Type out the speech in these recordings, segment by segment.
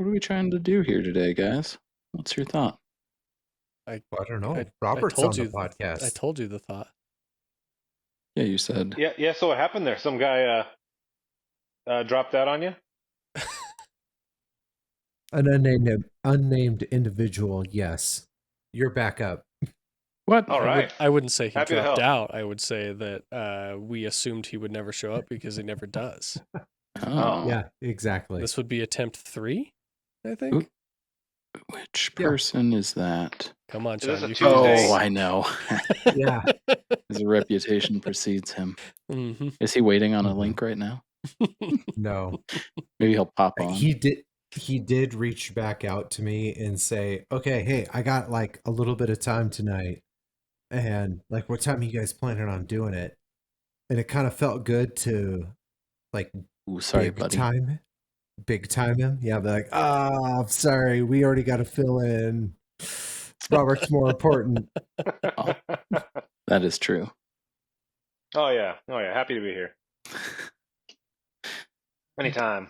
What are we trying to do here today, guys? What's your thought? I don't know. Robert's on the podcast. I told you the thought. Yeah, you said. Yeah. So what happened there? Some guy dropped out on you? An unnamed individual, yes. You're back up. What? All right. I wouldn't say he Happy to dropped help. out. I would say that we assumed he would never show up because he never does. Oh. Yeah, exactly. This would be attempt 3, I think. Which person is that? Come on, Is this Sean. a You Tuesday? Oh, I know. Yeah. His reputation precedes him. Mm-hmm. Is he waiting on a link right now? No. Maybe he'll pop on. He did reach back out to me and say, okay, hey, I got like a little bit of time tonight. And like, what time are you guys planning on doing it? And it kind of felt good to like Ooh, sorry, buddy. Big time him. Yeah, be like, I'm sorry, we already got to fill in. Robert's more important. Oh, that is true. Oh yeah. Happy to be here. Anytime.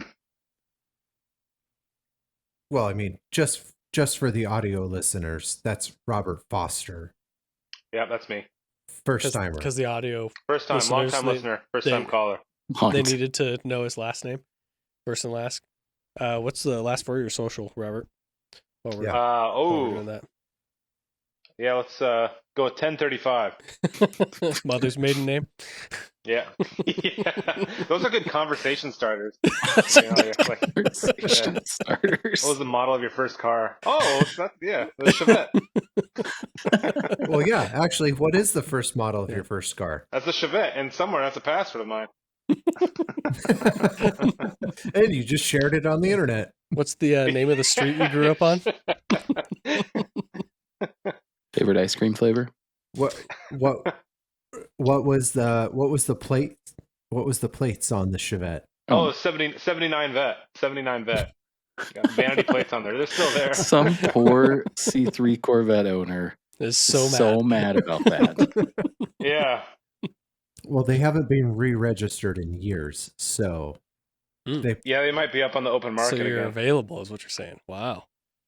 Well, I mean, just for the audio listeners, that's Robert Foster. Yeah, that's me. First timer. Because the audio First time, long time listener, first time caller. They needed to know his last name. First and last. What's the last 4 of your social, Robert? While we're doing that. Yeah, let's go with 1035. Mother's maiden name. Yeah. Yeah. Those are good conversation starters. Conversation starters. What was the model of your first car? Oh, the Chevette. Well, yeah, actually, what is the first model of your first car? That's a Chevette, and somewhere that's a password of mine. And you just shared it on the internet. What's the name of the street you grew up on? Favorite ice cream flavor? What was the plate? What was the plates on the Chevette? Oh, 79 vet. 79 vet. Got vanity plates on there. They're still there. Some poor C3 Corvette owner is so mad about that. Yeah. Well, they haven't been re-registered in years, so they might be up on the open market again. So you're again. available, is what you're saying. Wow.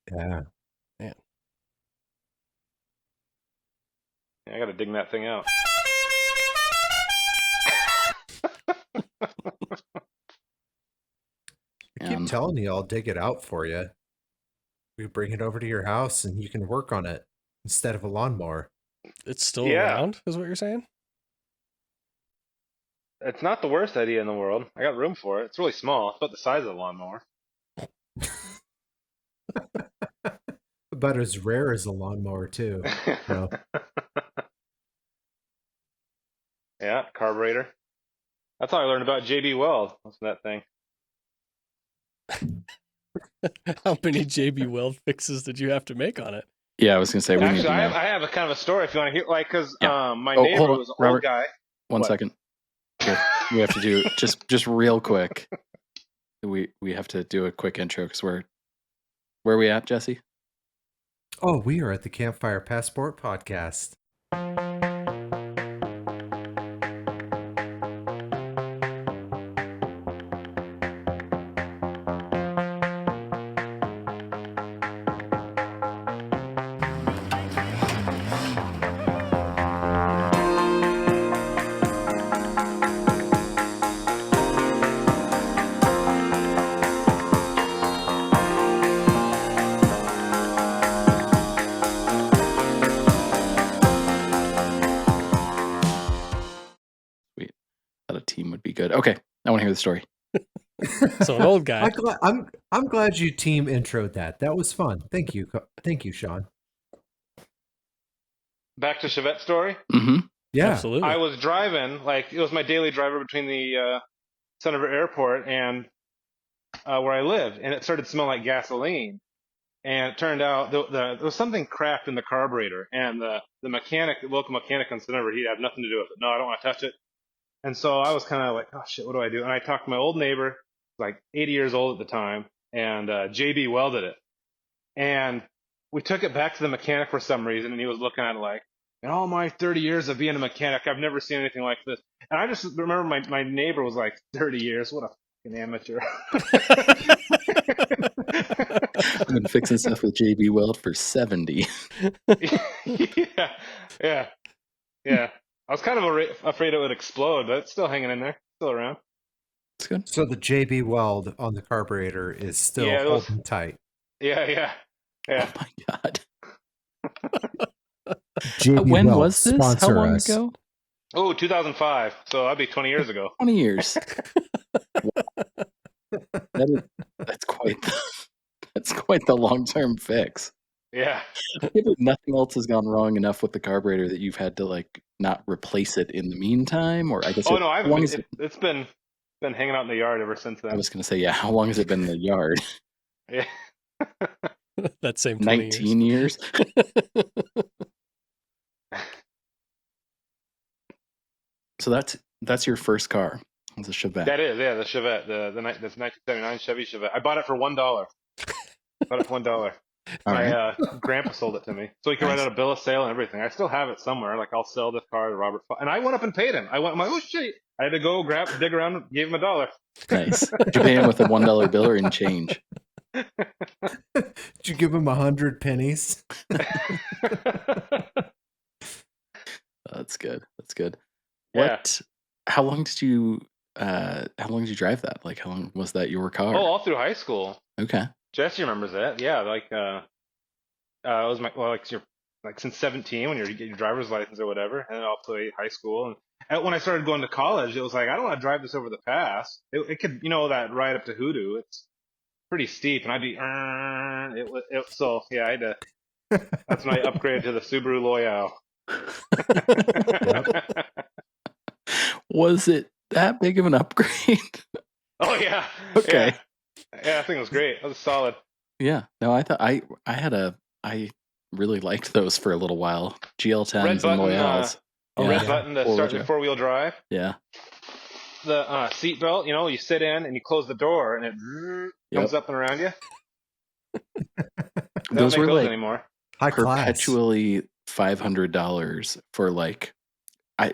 Yeah. Man. Yeah, I got to dig that thing out. I keep telling you, I'll dig it out for you. We bring it over to your house, and you can work on it instead of a lawnmower. It's still around, is what you're saying? It's not the worst idea in the world. I got room for it. It's really small. It's about the size of a lawnmower. About as rare as a lawnmower, too. No. Yeah, carburetor. That's how I learned about JB Weld. What's that thing? How many JB Weld fixes did you have to make on it? Yeah, I was going to say. Actually, I have a kind of a story if you want to hear. Like, because my neighbor was an old guy. One second. We have to do just real quick. We have to do a quick intro because where are we at, Jesse? Oh, we are at the Campfire Passport Podcast. Okay, I want to hear the story. So an old guy. I'm glad you team introed that. That was fun. Thank you, Sean. Back to Chevette story. Mm-hmm. Yeah, absolutely. I was driving, like it was my daily driver between the Centerville Airport and where I lived, and it started smelling like gasoline. And it turned out there was something cracked in the carburetor, and the local mechanic on Centerville, he'd have nothing to do with it. No, I don't want to touch it. And so I was kind of like, oh shit, what do I do? And I talked to my old neighbor, like 80 years old at the time, and JB welded it. And we took it back to the mechanic for some reason, and he was looking at it like, in all my 30 years of being a mechanic, I've never seen anything like this. And I just remember my neighbor was like, 30 years, what a fucking amateur. been fixing stuff with JB Weld for 70. Yeah. I was kind of afraid it would explode, but it's still hanging in there, still around. It's good. So the JB Weld on the carburetor is still holding tight. Yeah. Oh my god. JB When Weld, was this? How sponsor long us. ago? Oh, 2005. So that'd be 20 years ago. 20 years. That's quite the long-term fix. Yeah. Nothing else has gone wrong enough with the carburetor that you've had to like not replace it in the meantime, or I guess. Oh no, it's been hanging out in the yard ever since then. I was going to say, yeah. How long has it been in the yard? Yeah. That same 20 19 years. So that's your first car. It's a Chevette. That is, yeah, the Chevette, this 1979 Chevy Chevette. I bought it for $1. Bought it for $1. My grandpa sold it to me, so he could write out a bill of sale and everything. I still have it somewhere. Like, I'll sell this car to Robert. And I went up and paid him. I'm like, oh shit! I had to go dig around, and gave him $1. Nice. Did you pay him with a $1 bill or in change? Did you give him 100 pennies? That's good. That's good. Yeah. How long did you drive that? Like, how long was that your car? Oh, all through high school. Okay. Jesse remembers that. Yeah, like it was since 17 when you get your driver's license or whatever, and then all through high school. And when I started going to college, it was like, I don't want to drive this over the pass. It could, that ride up to Hoodoo. It's pretty steep, and I'd be so yeah, I had to. That's when I upgraded to the Subaru Loyale. Was it that big of an upgrade? Oh yeah. Okay. Yeah, I think it was great. It was solid. Yeah. No, I thought I really liked those for a little while. GL10s and Loyales. Red button to start your 4-wheel drive. Yeah. The seat belt, you sit in and you close the door and it comes up and around you. Those were like anymore. High perpetually $500 for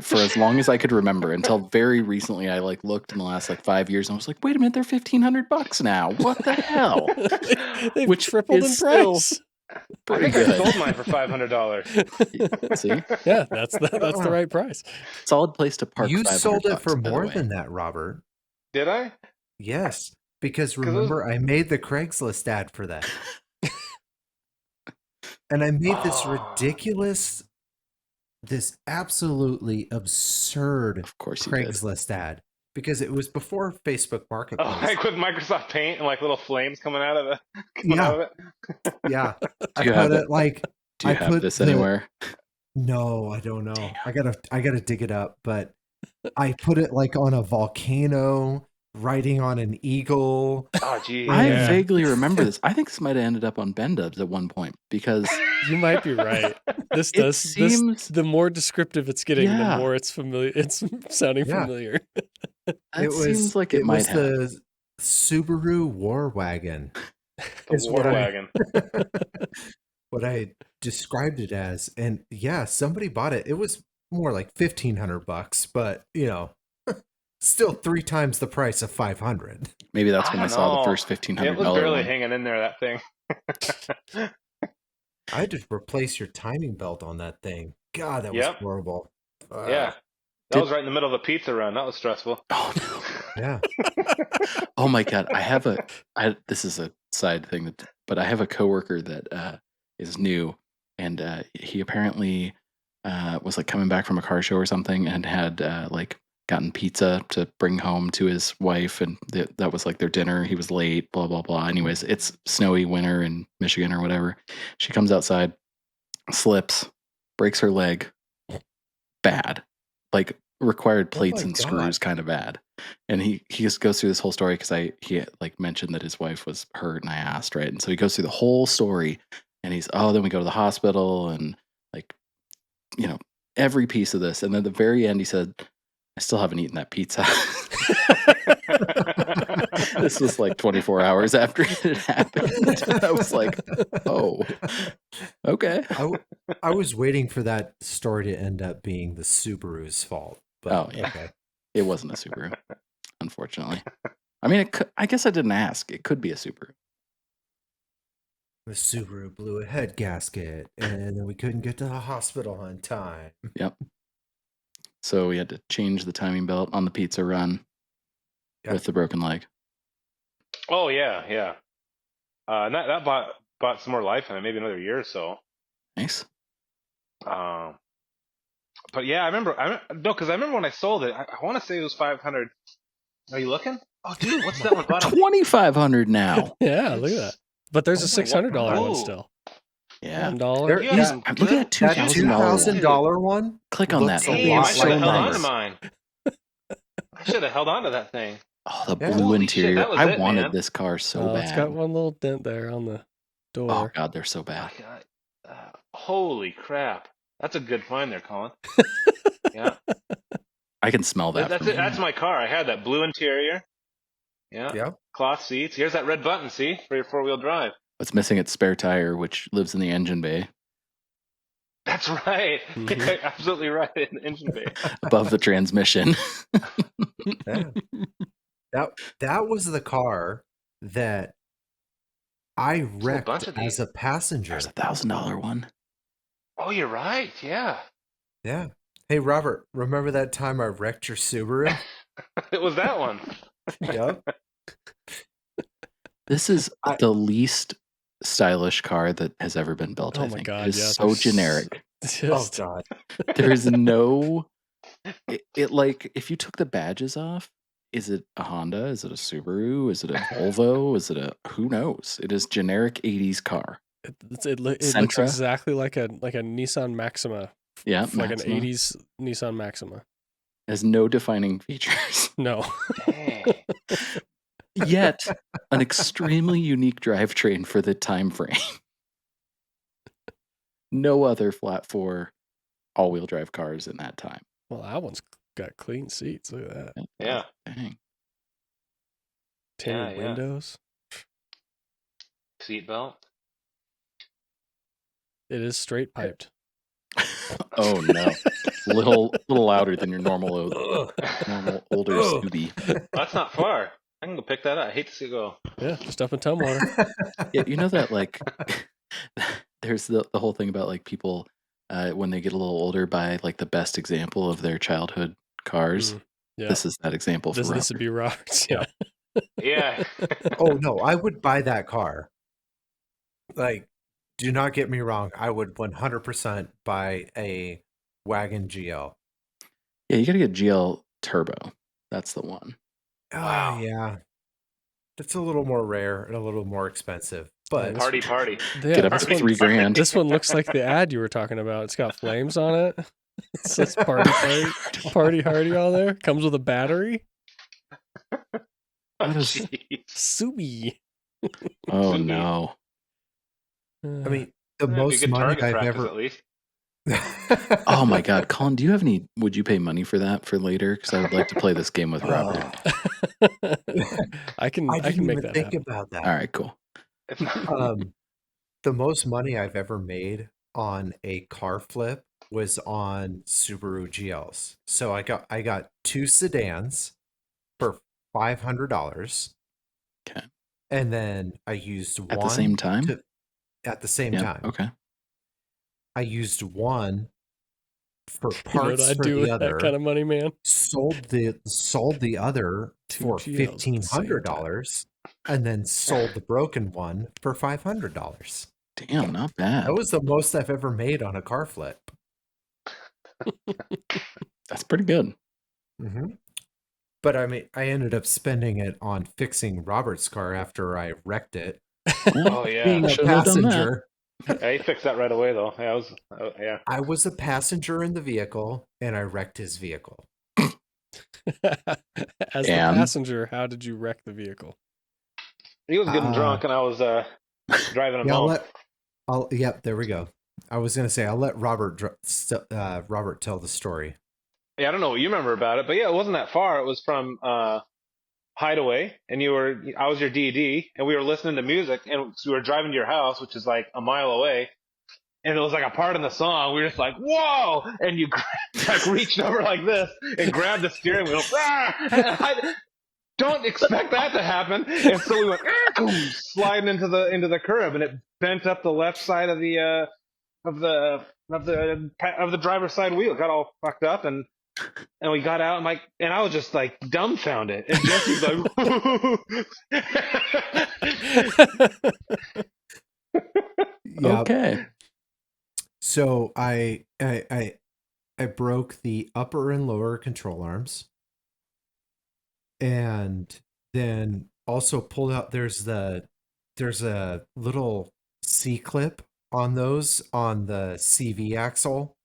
for as long as I could remember, until very recently. I looked in the last 5 years and I was like, wait a minute, they're $1,500 now. What the hell? They've Which tripled in price. Pretty I good. I sold mine for $500. See? Yeah, that's the right price. Solid place to park. You sold it for by the more way. than that, Robert. Did I? Yes, because remember, I made the Craigslist ad for that. And I made this ridiculous, this absolutely absurd Of course you Craigslist ad, because it was before Facebook Marketplace. Oh, like with Microsoft Paint and little flames coming out of it. Yeah. Do you have this anywhere? No, I don't know. Damn. I gotta dig it up, but I put it on a volcano, writing on an eagle. Oh, geez. I vaguely remember this. I think this might have ended up on Ben Dubs at one point, because you might be right. This the more descriptive it's getting, the more it's familiar. It's sounding familiar. It seems like it might have. The Subaru War Wagon. Wagon. What I described it as, and somebody bought it. It was more like $1,500, but still 3 times the price of $500. Maybe that's when I saw the first $1,500. It was barely hanging in there, that thing. I had to replace your timing belt on that thing. God, that was horrible. Yeah. That was right in the middle of the pizza run. That was stressful. Oh no. Yeah. Oh my god. This is a side thing, but I have a coworker that is new, and he apparently was coming back from a car show or something, and had gotten pizza to bring home to his wife, and that was their dinner. He was late, blah blah blah. Anyways, it's snowy winter in Michigan or whatever. She comes outside, slips, breaks her leg. Bad. Required plates and screws, kind of bad. And he just goes through this whole story, because he mentioned that his wife was hurt, and I asked, right? And so he goes through the whole story, and he's, then we go to the hospital, and every piece of this. And then at the very end, he said, I still haven't eaten that pizza. This was 24 hours after it happened. I was like, oh, okay. I was waiting for that story to end up being the Subaru's fault. But, okay. It wasn't a Subaru, unfortunately. I mean, I guess I didn't ask. It could be a Subaru. The Subaru blew a head gasket, and then we couldn't get to the hospital on time. Yep. So we had to change the timing belt on the pizza run with the broken leg. Oh yeah, yeah. And that bought some more life in it, maybe another year or so. Nice. But yeah, because I remember when I sold it, I want to say it was 500. Are you looking? Oh, dude, what's that one? 2,500 now. Yeah, look at that. But there's a $600 one Oh. still. Yeah. $1. You have some Look at that That $2,000 $2,000 one. Click on that. looks a Damn, lot I should have like held on to mine. mine. I should have held on to that thing. Oh, the Yeah. blue Holy interior. shit, that was I it, wanted man. this car so bad. It's got one little dent there on the door. Oh god, they're so bad. Holy crap. That's a good find there, Colin. Yeah. I can smell that. That's from it. That's my car. I had that blue interior. Yeah. Yep. Cloth seats. Here's that red button, see? For your four-wheel drive. What's missing? Its spare tire, which lives in the engine bay, That's right. Mhm. Absolutely right. In the engine bay. above the transmission. Yeah. That was the car that I wrecked bunch of as these. a passenger. There's $1,000 one. Oh, you're right. Yeah. Yeah. Hey, Robert, remember that time I wrecked your Subaru? It was that one. Yep. This is the least stylish car that has ever been built. Oh I my think God, it is yeah, so generic. Oh, God. There is no. It like if you took the badges off, is it a Honda? Is it a Subaru? Is it a Volvo? Is it a who knows? It is generic 80s car. It looks Sentra? exactly like a Nissan Maxima. Yeah, Like Maxima. an 80s Nissan Maxima. Has no defining features. No. Dang. Yet an extremely unique drivetrain for the time frame. No other flat four all-wheel drive cars in that time. Well, that one's got clean seats. Look at that. Yeah. Dang. Tinted Yeah. windows. Seatbelt. It is straight piped. Oh no. little louder than your normal older Scooby. That's not far. I can go pick that up. I hate to see it go. Yeah, just up in Tumwater. Yeah, you know that like there's the whole thing about like people when they get a little older buy like the best example of their childhood cars. Yeah. This is that example for This would be Robert's. Yeah. Yeah. Oh, no, I would buy that car. Like, do not get me wrong. I would 100% buy a wagon GL. Yeah, you gotta get GL Turbo. That's the one. Wow. Yeah. It's a little more rare and a little more expensive. But Party. Yeah, Get up this to one- $3,000. This one looks like the ad you were talking about. It's got flames on it. It says party hardy on there. Comes with a battery. What is- Jeez. Subi. Oh Scooby. no. I mean, the That'd be most good money target I've practice, ever. at least. Oh my god, Colin, do you have any would you pay money for that for later? Because I would like to play this game with Robert. I can I didn't make even that think happen. about that. All right, cool. The most money I've ever made on a car flip was on Subaru GLs. So I got two sedans for $500. Okay. And then I used one At the same time? at the same Yeah. time. Okay. I used one for You know what parts I'd for do the with other. that kind of money, man? Sold the other Two for GLs at the same $1,500, and then sold the broken one for $500. Damn, not bad. That was the most I've ever made on a car flip. That's pretty good. Mm-hmm. But I mean, I ended up spending it on fixing Robert's car after I wrecked it. Oh yeah. Being a Shouldn't have done that. passenger, Yeah, he fixed that right away though. Yeah, yeah. I was a passenger in the vehicle, and I wrecked his vehicle. As the And? passenger, how did you wreck the vehicle? He was getting drunk, and I was driving him home. Yep, there we go. I was gonna say I'll let Robert tell the story. Yeah, I don't know what you remember about it, but yeah, it wasn't that far. It was from Hideaway, and I was your DD, and we were listening to music, and so we were driving to your house, which is like a mile away, and it was like a part in the song. We were just like, "Whoa!" And you like reached over like this and grabbed the steering wheel. Ah! don't expect that to happen. And so we went sliding into the curb, and it bent up the left side of the driver's side wheel. Got all fucked up, and we got out, and I was just like dumbfounded. And Jesse's like, Yeah. Okay. So I broke the upper and lower control arms, and then also pulled out. There's a little C clip on those on the CV axle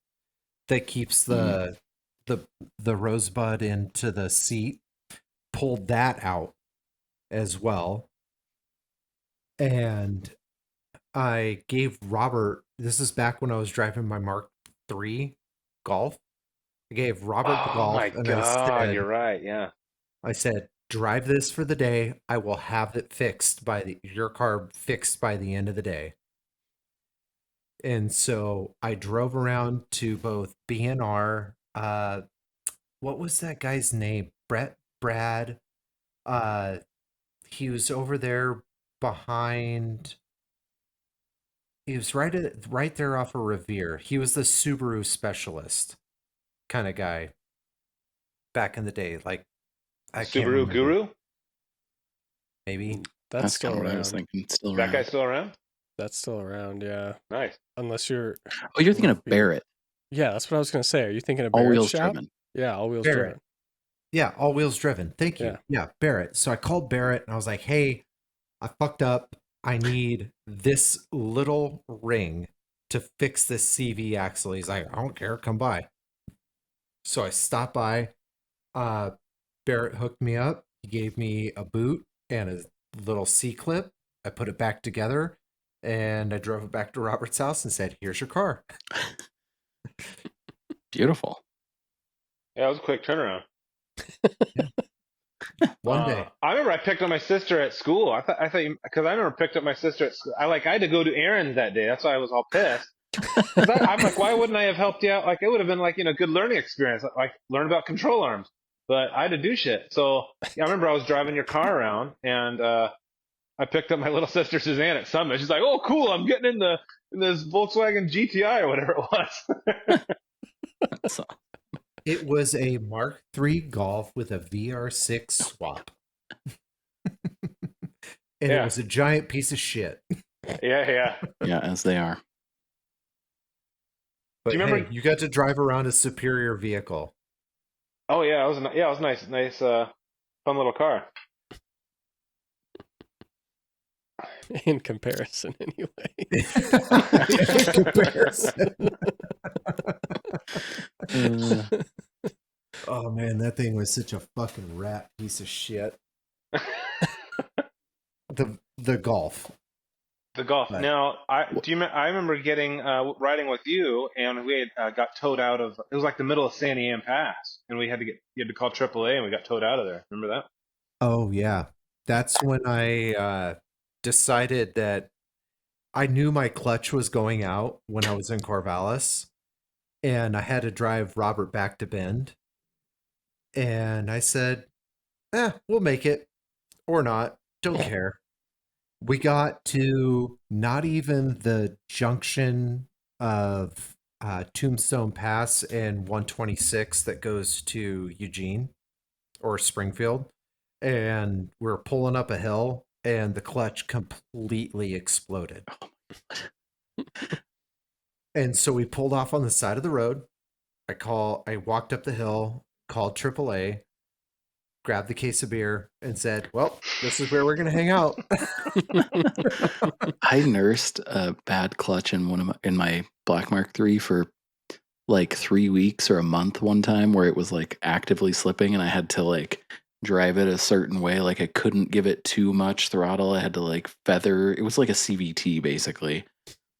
that keeps the rosebud into the seat. Pulled that out as well, and I gave Robert. This is back when I was driving my Mark III Golf. I gave Robert the oh Golf, my and God, you're right. Yeah. I said, drive this for the day. I will have it fixed your car fixed by the end of the day. And so I drove around to both BNR. What was that guy's name? Brad. He was over there behind. He was right there off of Revere. He was the Subaru specialist kind of guy back in the day. Like, I can't Subaru remember. Guru? Maybe. That's kind still of what I was around. thinking. Still That around. guy's still around? That's still around, yeah. Nice. Unless you're... Oh, you're thinking of Barrett. Yeah, that's what I was going to say. Are you thinking of All Barrett's wheels shop? driven. Yeah, all wheels Barrett. driven. Yeah, all wheels driven. Thank you. Yeah, Barrett. So I called Barrett and I was like, hey, I fucked up. I need this little ring to fix this CV axle. He's like, I don't care. Come by. So I stopped by. Barrett hooked me up. He gave me a boot and a little C-clip. I put it back together and I drove it back to Robert's house and said, here's your car. Beautiful. Yeah, it was a quick turnaround. One day. I remember I picked up my sister at school. I thought because I remember picked up my sister at school. I had to go to errands that day. That's why I was all pissed. I'm like, why wouldn't I have helped you out? Like, it would have been like, good learning experience. Like learn about control arms. But I had to do shit. So yeah, I remember I was driving your car around, and I picked up my little sister Suzanne at Summit. She's like, "Oh, cool! I'm getting in this Volkswagen GTI or whatever it was." So, It was a Mark III Golf with a VR6 swap. And it was a giant piece of shit. Yeah. yeah, as they are. But Do you remember? hey, you got to drive around a superior vehicle. Oh yeah, it was nice, fun little car. In comparison, anyway. In comparison. Oh man, that thing was such a fucking rat piece of shit. The Golf. The Golf. Right. Now, I remember getting riding with you, and we had got towed out of. It was like the middle of Sandy Ann Pass, and you had to call AAA, and we got towed out of there. Remember that? Oh yeah, that's when I decided that I knew my clutch was going out when I was in Corvallis, and I had to drive Robert back to Bend. And I said, we'll make it or not. Don't care. We got to not even the junction of Tombstone Pass and 126 that goes to Eugene or Springfield. And we're pulling up a hill and the clutch completely exploded. And so we pulled off on the side of the road. I walked up the hill, called AAA, grabbed the case of beer, and said, well, this is where we're going to hang out. I nursed a bad clutch in my Black Mark III for like 3 weeks or a month one time, where it was like actively slipping, and I had to like drive it a certain way. Like I couldn't give it too much throttle. I had to like feather. It was like a CVT basically.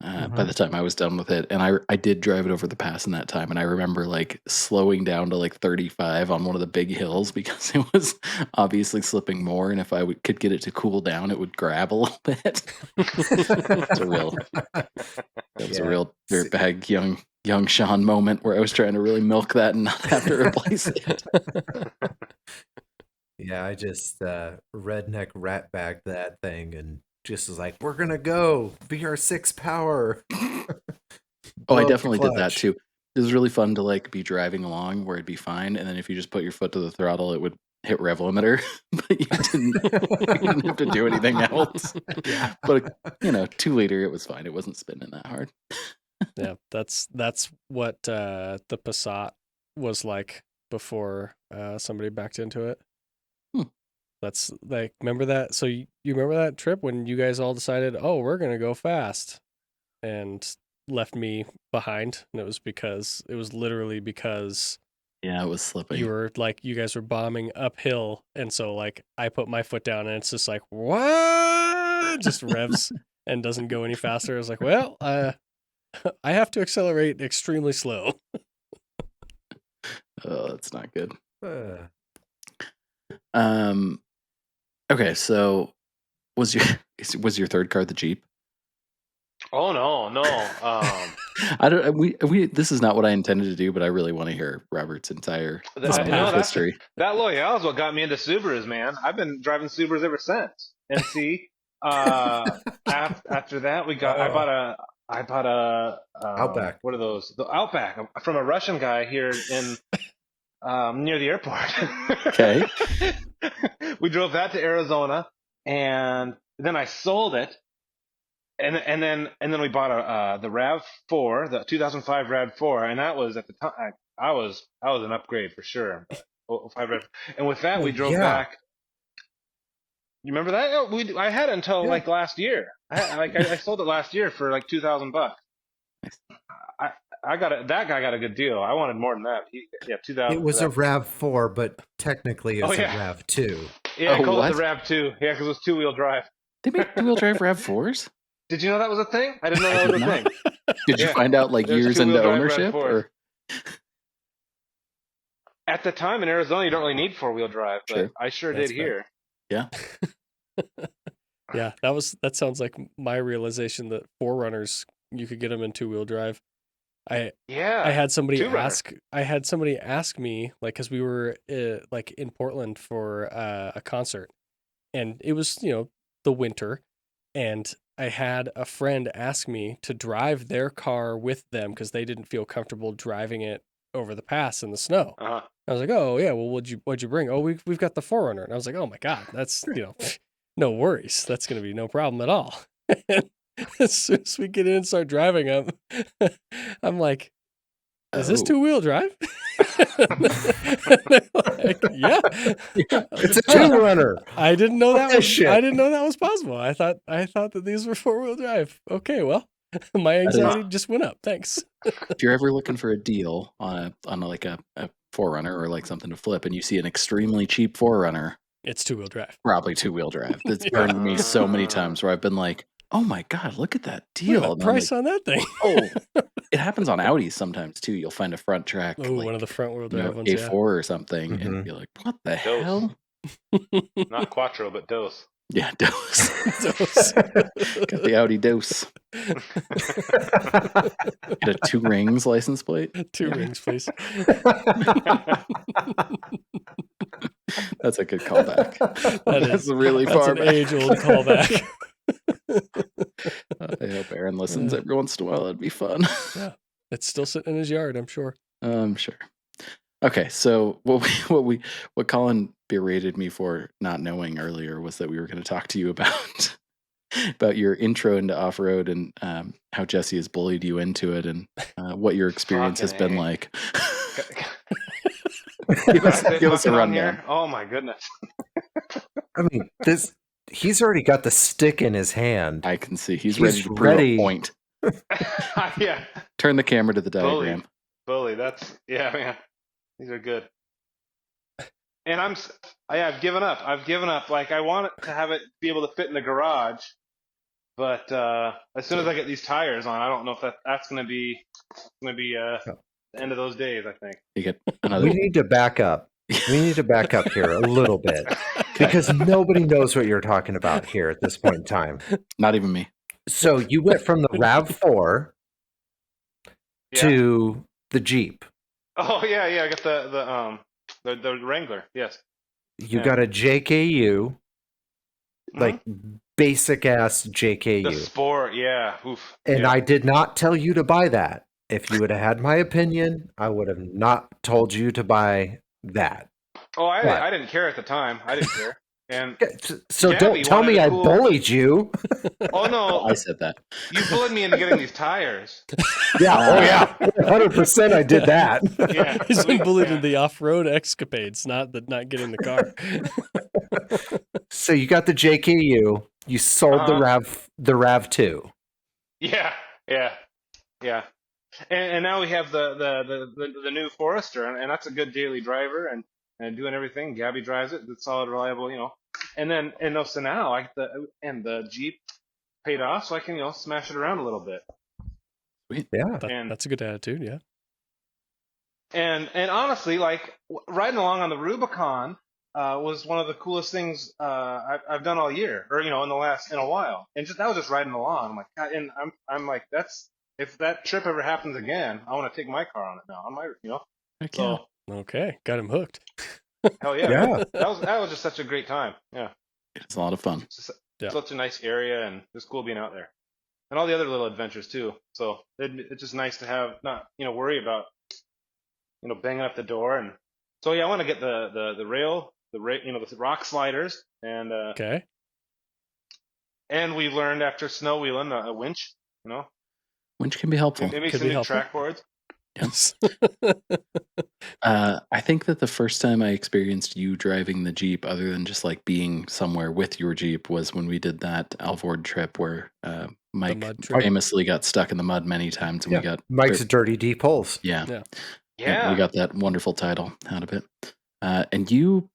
By the time I was done with it, and I did drive it over the pass in that time, and I remember like slowing down to like 35 on one of the big hills because it was obviously slipping more, and if I could get it to cool down, it would grab a little bit. It's a real dirtbag young Sean moment where I was trying to really milk that and not have to replace it. Yeah, I just redneck rat bagged that thing and just was like, we're gonna go VR6 power. Oh, I Blow up the definitely did that clutch. too. It was really fun to like be driving along where it'd be fine, and then if you just put your foot to the throttle, it would hit rev limiter, but you didn't have to do anything else. Yeah. But 2 liter, it was fine. It wasn't spinning that hard. Yeah, that's what the Passat was like before somebody backed into it. Hmm. That's like, remember that? So you remember that trip when you guys all decided, oh, we're gonna go fast, and left me behind, and it was literally because Yeah, it was slipping. you guys were bombing uphill, and so like I put my foot down, and it's just like what, just revs and doesn't go any faster. I was like, well, I have to accelerate extremely slow. Oh, that's not good. Uh, Okay, so was your third car the Jeep? Oh no. I don't. We. This is not what I intended to do, but I really want to hear Robert's entire history. That Loyale is what got me into Subarus, man. I've been driving Subarus ever since. And see, after that, I bought a Outback. what are those? The Outback from a Russian guy here in near the airport. Okay. We drove that to Arizona, and then I sold it. And then we bought the Rav4, the 2005 Rav4, and that was at the time I was an upgrade for sure. 05 Rav, and with that we drove back. You remember that? Oh, I had it until like last year. I sold it last year for like $2,000. I got it. That guy got a good deal. I wanted more than that. 2,000. It was a Rav4, but technically it's a Rav2. Yeah, I called it the Rav2. Yeah, because it was 2-wheel drive. They make 2-wheel drive Rav4s? Did you know that was a thing? I didn't know that was a thing. Did you find out like years into ownership? Or? At the time in Arizona, you don't really need 4-wheel drive, but I sure did here. Yeah. Yeah, that sounds like my realization that 4Runners, you could get them in 2-wheel drive. I had somebody ask me, like, because we were like in Portland for a concert, and it was the winter, and I had a friend ask me to drive their car with them because they didn't feel comfortable driving it over the pass in the snow. Uh-huh. I was like, oh yeah, well what'd you bring? Oh, we've got the 4Runner, and I was like, oh my god, that's no worries, that's gonna be no problem at all. As soon as we get in and start driving them, I'm like, is this 2-wheel drive? Like, yeah, it's a 2-runner. I didn't know that was possible. I thought that these were 4-wheel drive. Okay, well, my anxiety just went up. Thanks. If you're ever looking for a deal on like a 4Runner or like something to flip, and you see an extremely cheap 4Runner, it's 2-wheel drive. Probably 2-wheel drive. That's burned me so many times where I've been like, oh my god, look at that deal! Look at the price on that thing. Oh, it happens on Audis sometimes too. You'll find a front track, one of the front wheel drive ones, A4 or something, and be like, what the hell? Not Quattro, but Dos. Yeah, Dos. Got the Audi Dos. Get a 2 rings license plate. 2 rings, please. That's a good callback. That's really far back. That's an age-old callback. I hope Aaron listens every once in a while. That'd be fun. Yeah, it's still sitting in his yard, I'm sure. I'm sure. Okay, so what Colin berated me for not knowing earlier was that we were going to talk to you about your intro into off-road and how Jesse has bullied you into it, and what your experience has been like. give us a rundown. Oh my goodness. I mean, he's already got the stick in his hand. I can see he's ready to prove a point. Yeah. Turn the camera to the diagram. Bully. That's man. These are good. And I've given up. Like, I want it to have it be able to fit in the garage, but as soon as I get these tires on, I don't know if that's going to be the end of those days. I think you get another. We need to back up. We need to back up here a little bit because nobody knows what you're talking about here at this point in time. Not even me. So you went from the RAV4 to the Jeep. Oh yeah. I got the Wrangler. Yes. You got a JKU, like basic ass The JKU. Sport, yeah. Oof. And yeah. I did not tell you to buy that. If you would have had my opinion, I would have not told you to buy that. Oh, But I didn't care at the time. I didn't care. And so Gabby don't tell wanted me a I cool. bullied you. Oh no, I said that. you bullied me into getting these tires. Yeah, oh yeah, 100% I did that. Yeah, He's been bullied yeah. in the off-road escapades, not getting the car. So you got the JKU, you sold the RAV2. Yeah, yeah, yeah. And now we have the new Forester, and that's a good daily driver and doing everything. Gabby drives it, it's solid, reliable, And then so now the Jeep paid off, so I can smash it around a little bit. Sweet. Yeah. That's a good attitude, yeah. And honestly, like riding along on the Rubicon was one of the coolest things I've done all year, or in a while. And that was just riding along. I'm like, God, and I'm like, if that trip ever happens again, I want to take my car on it now. On my, Heck so Okay, got him hooked. hell yeah, Yeah. that was just such a great time. Yeah, it's a lot of fun. it's such a nice area, and it's cool being out there, and all the other little adventures too. So it's just nice to have not worry about banging up the door. And so yeah, I want to get the rail, the rock sliders, and Okay. and we learned after snow wheeling a winch, Which can be helpful. maybe Could some be new helpful. track boards. Yes. I think that the first time I experienced you driving the Jeep, other than just like being somewhere with your Jeep, was when we did that Alvord trip where Mike mud trip. famously got stuck in the mud many times, and we got Mike's dirty deep holes. yeah, Yeah, we got that wonderful title out of it, and you.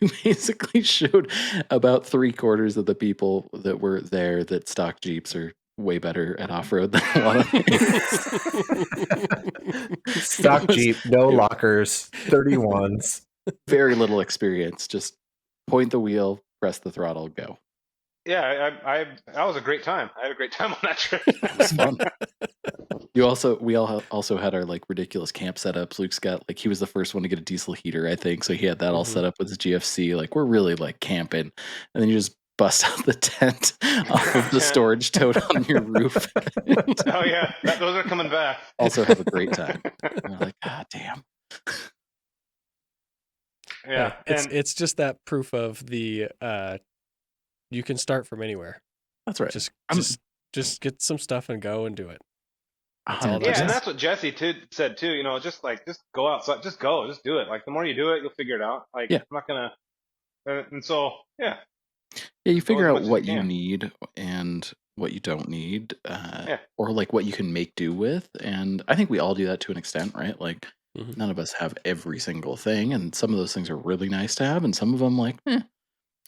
You basically showed about 3/4 of the people that were there that stock Jeeps are way better at off-road than a lot of things. Stock Jeep, no lockers, 31s. Very little experience. Just point the wheel, press the throttle, go. yeah. That was a great time. I had a great time on that trip. It was fun. We all also had our like ridiculous camp setups. Luke's got he was the first one to get a diesel heater, I think, so he had that all set up with his GFC. Like we're really like camping, and then you just bust out the tent off of the storage tote on your roof. Oh yeah, those are coming back. Also have a great time. And I'm like, God damn. Yeah, it's just that proof of the you can start from anywhere. That's right. Just get some stuff and go and do it. That's all. Yeah, and that's what Jesse said too. Just go outside, just go, just do it. Like the more you do it, you'll figure it out. Like I'm not gonna. And so yeah. Yeah, you figure out what you need and what you don't need, or like what you can make do with. And I think we all do that to an extent, right? Like none of us have every single thing, and some of those things are really nice to have, and some of them like,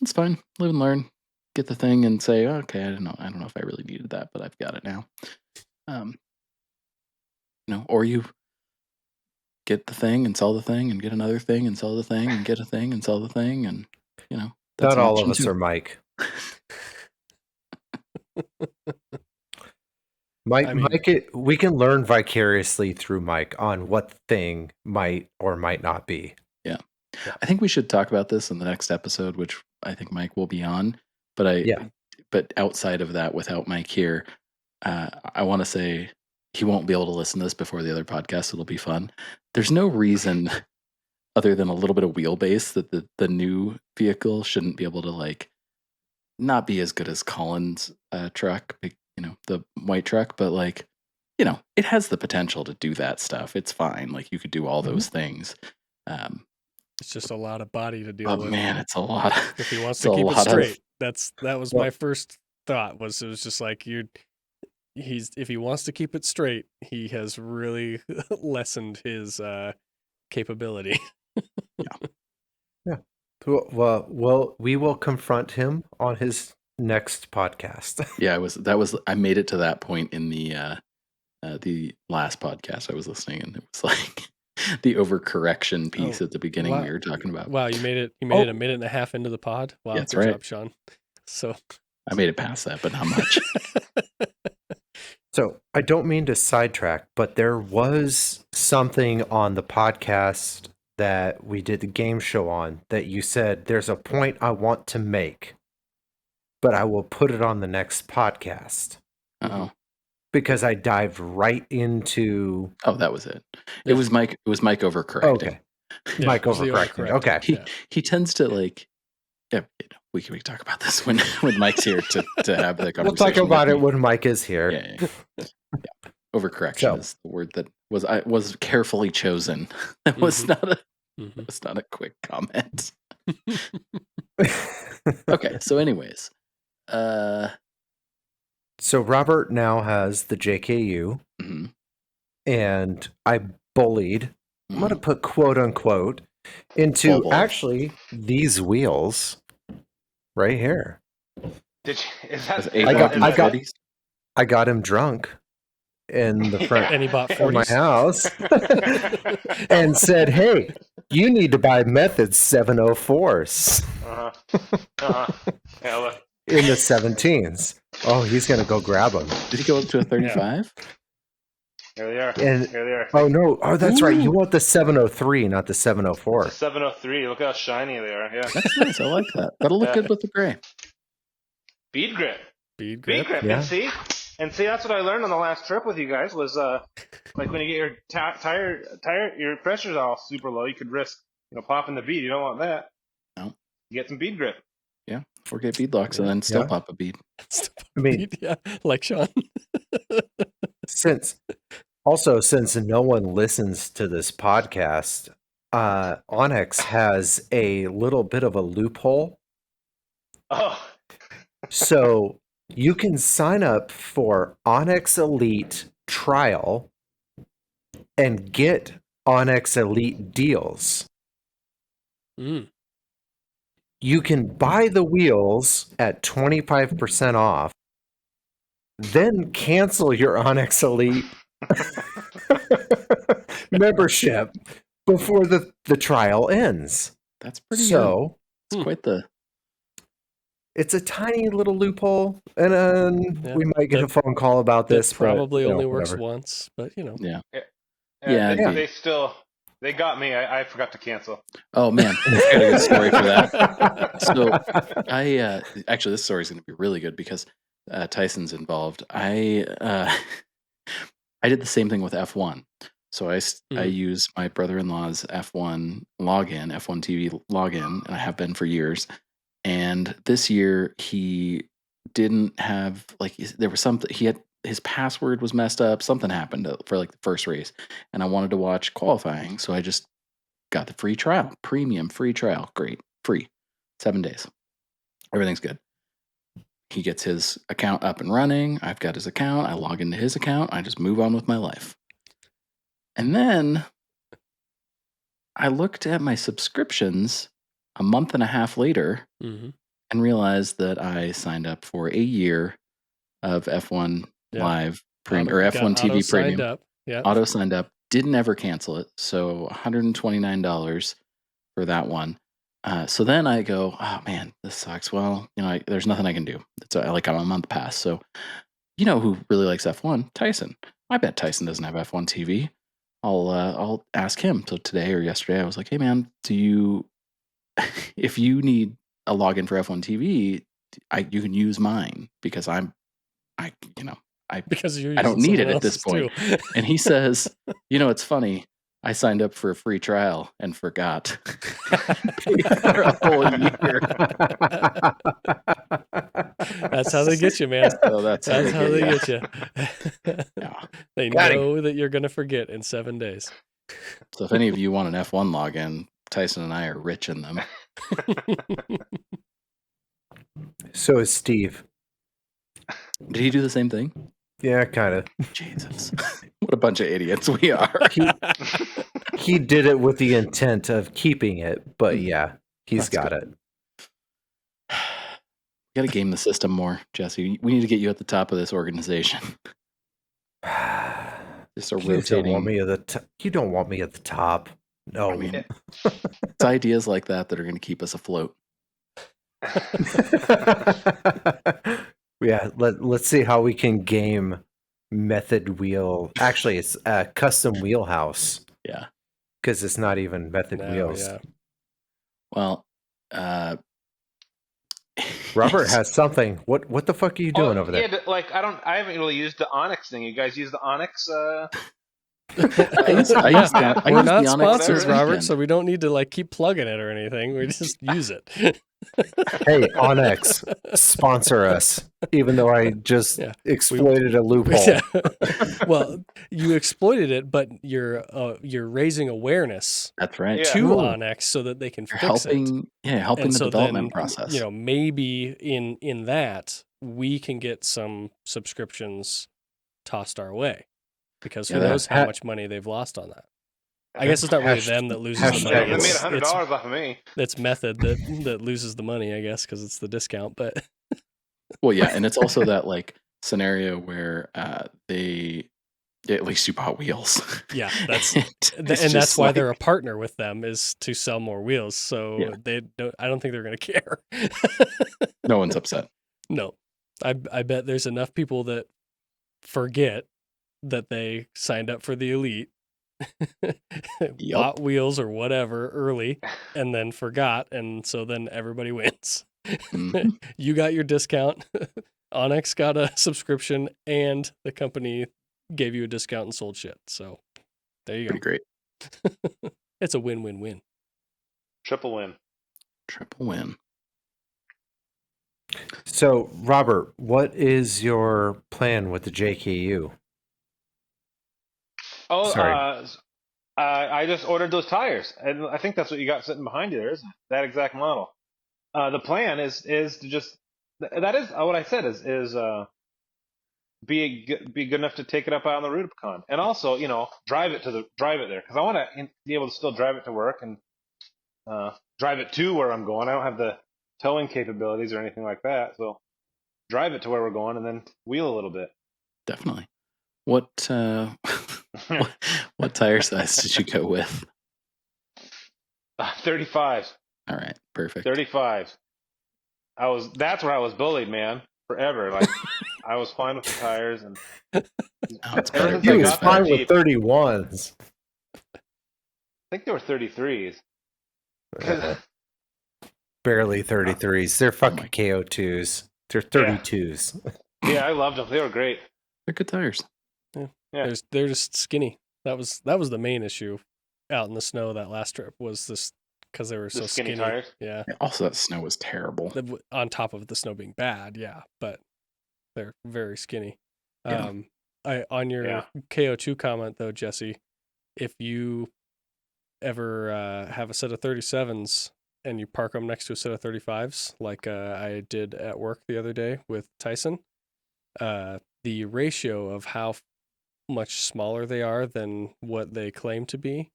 it's fine, live and learn. Get the thing and say, okay, I don't know if I really needed that, but I've got it now. Or you get the thing and sell the thing and get another thing and sell the thing and get a thing and sell the thing, and that's not all of us are Mike. Mike, we can learn vicariously through Mike on what thing might or might not be. Yeah. I think we should talk about this in the next episode, which I think Mike will be on. But but outside of that, without Mike here, I want to say he won't be able to listen to this before the other podcast. It'll be fun. There's no reason other than a little bit of wheelbase that the new vehicle shouldn't be able to not be as good as Colin's truck, the white truck, but it has the potential to do that stuff. It's fine. Like you could do all those things. It's just a lot of body to deal with. Man, it's a lot. If he wants to keep it straight, that was my first thought. It was just like if he wants to keep it straight, he has really lessened his capability. Yeah. Well, we will confront him on his next podcast. Yeah, I made it to that point in the last podcast I was listening, and it was like the overcorrection piece at the beginning we were talking about. Wow, you made it a minute and a half into the pod. Wow, that's good right. job, Sean. So I made it past that, but not much. So I don't mean to sidetrack, but there was something on the podcast that we did the game show on that you said there's a point I want to make, but I will put it on the next podcast. Oh, Because I dived right into. oh, that was it. It was Mike. It was Mike overcorrecting. Okay, Mike overcorrecting. Okay, he tends to like. Yeah, we can talk about this when Mike's here to have the conversation. We'll talk about it when Mike is here. Yeah. Overcorrection is the word that was carefully chosen. That was not a quick comment. Okay, so anyways, so Robert now has the JKU, and I bullied. I'm going to put quote unquote into actually these wheels right here. Did you, is that, I got him drunk in the front and he bought of my house and said, "Hey, you need to buy Method 704s in the 17s." Oh, he's gonna go grab them. Did he go up to a 35? Here they are. And, here they are. Oh no! Oh, that's right. You want the 703, not the 704. The 703. Look how shiny they are. Yeah, that's nice. I like that. That'll look good with the gray. Bead grip. Bead grip. Yeah. And see, that's what I learned on the last trip with you guys was like when you get your tire, your pressure's all super low, you could risk popping the bead. You don't want that. No. You get some bead grip. Yeah, forget bead locks and then still pop a bead. I mean, like Sean. Since no one listens to this podcast, Onyx has a little bit of a loophole. Oh. So you can sign up for Onyx Elite trial and get Onyx Elite deals. You can buy the wheels at 25% off, then cancel your Onyx Elite membership before the trial ends. That's pretty good. It's quite the... It's a tiny little loophole, and we might get a phone call about this. Probably only works once, but Yeah. They got me. I forgot to cancel. Oh man, I got a good story for that. So I actually this story is going to be really good because Tyson's involved. I did the same thing with F1. So I use my brother-in-law's F1 login, F1 TV login, and I have been for years. And this year he didn't have there was something his password was messed up. Something happened for the first race, and I wanted to watch qualifying, so I just got the free trial, premium free trial. Great, free, 7 days. Everything's good. He gets his account up and running. I've got his account. I log into his account. I just move on with my life. And then I looked at my subscriptions a month and a half later and realized that I signed up for a year of F1 Live Premium or F1 TV Premium. Auto signed up. Didn't ever cancel it. So $129 for that one. So then I go, oh man, this sucks. Well, there's nothing I can do. It's I'm a month past. So who really likes F1? Tyson. I bet Tyson doesn't have F1 TV. I'll ask him. So today or yesterday, I was like, hey man, if you need a login for F1 TV, you can use mine because I don't need it at this point. And he says, it's funny. I signed up for a free trial and forgot for a whole year. That's how they get you, man. So that's how they get you. They know that you're going to forget in 7 days. So if any of you want an F1 login, Tyson and I are rich in them. So is Steve. Did he do the same thing? Yeah, kind of. Jesus. What a bunch of idiots we are. He did it with the intent of keeping it, but yeah, he's got it. We got to game the system more, Jesse. We need to get you at the top of this organization. Just a rotating. You don't want me at the top. No. I mean, it's ideas like that are going to keep us afloat. Yeah, let's see how we can game Method Wheel. Actually, it's a custom wheelhouse. Yeah. because it's not even method No, wheels. yeah. Well, Robert has something. What the fuck are you doing over there? Yeah, like I haven't really used the Onyx thing. You guys use the Onyx? I use Yeah, the we're Onyx not this sponsors, Robert, weekend. so we don't need to like keep plugging it or anything. We just use it. Hey, Onyx, sponsor us. Even though I just exploited a loophole. Yeah. Well, you exploited it, but you're raising awareness. That's right. To Onyx so that they can fix it. Yeah, helping the development process. You know, maybe in that we can get some subscriptions tossed our way because who knows how much money they've lost on that. I guess it's not really them that loses the money. They made $100 off of me. It's Method that loses the money, I guess, because it's the discount. But well, yeah, and it's also that like scenario where they at least you bought wheels. Yeah, that's why they're a partner with them is to sell more wheels. So I don't think they're going to care. No one's upset. No, I bet there's enough people that forget that they signed up for the Elite, bought wheels or whatever early, and then forgot, and so then everybody wins. Mm-hmm. You got your discount. Onyx got a subscription, and the company gave you a discount and sold shit. So there you go. Pretty great. It's a win-win-win. Triple win. So, Robert, what is your plan with the JKU? Oh, sorry. I just ordered those tires, and I think that's what you got sitting behind you there, isn't it? That exact model. The plan is to just that is what I said is be good enough to take it up out on the Rubicon, and also drive it there because I want to be able to still drive it to work and drive it to where I'm going. I don't have the towing capabilities or anything like that, so drive it to where we're going and then wheel a little bit. Definitely. What what tire size did you go with? 35. All right, perfect. 35. That's where I was bullied, man, forever. Like I was fine with the tires, and you was fine with 31s. I think they were 33s. Barely 33s. They're fucking KO2s. They're 32s. Yeah, I loved them. They were great. They're good tires. Yeah. They're just skinny. That was the main issue out in the snow that last trip was this because they were so skinny. Tires. Yeah. Also, that snow was terrible. On top of the snow being bad, yeah, but they're very skinny. Yeah. On your KO2 comment though, Jesse, if you ever have a set of 37s and you park them next to a set of 35s, like I did at work the other day with Tyson, the ratio of how much smaller they are than what they claim to be,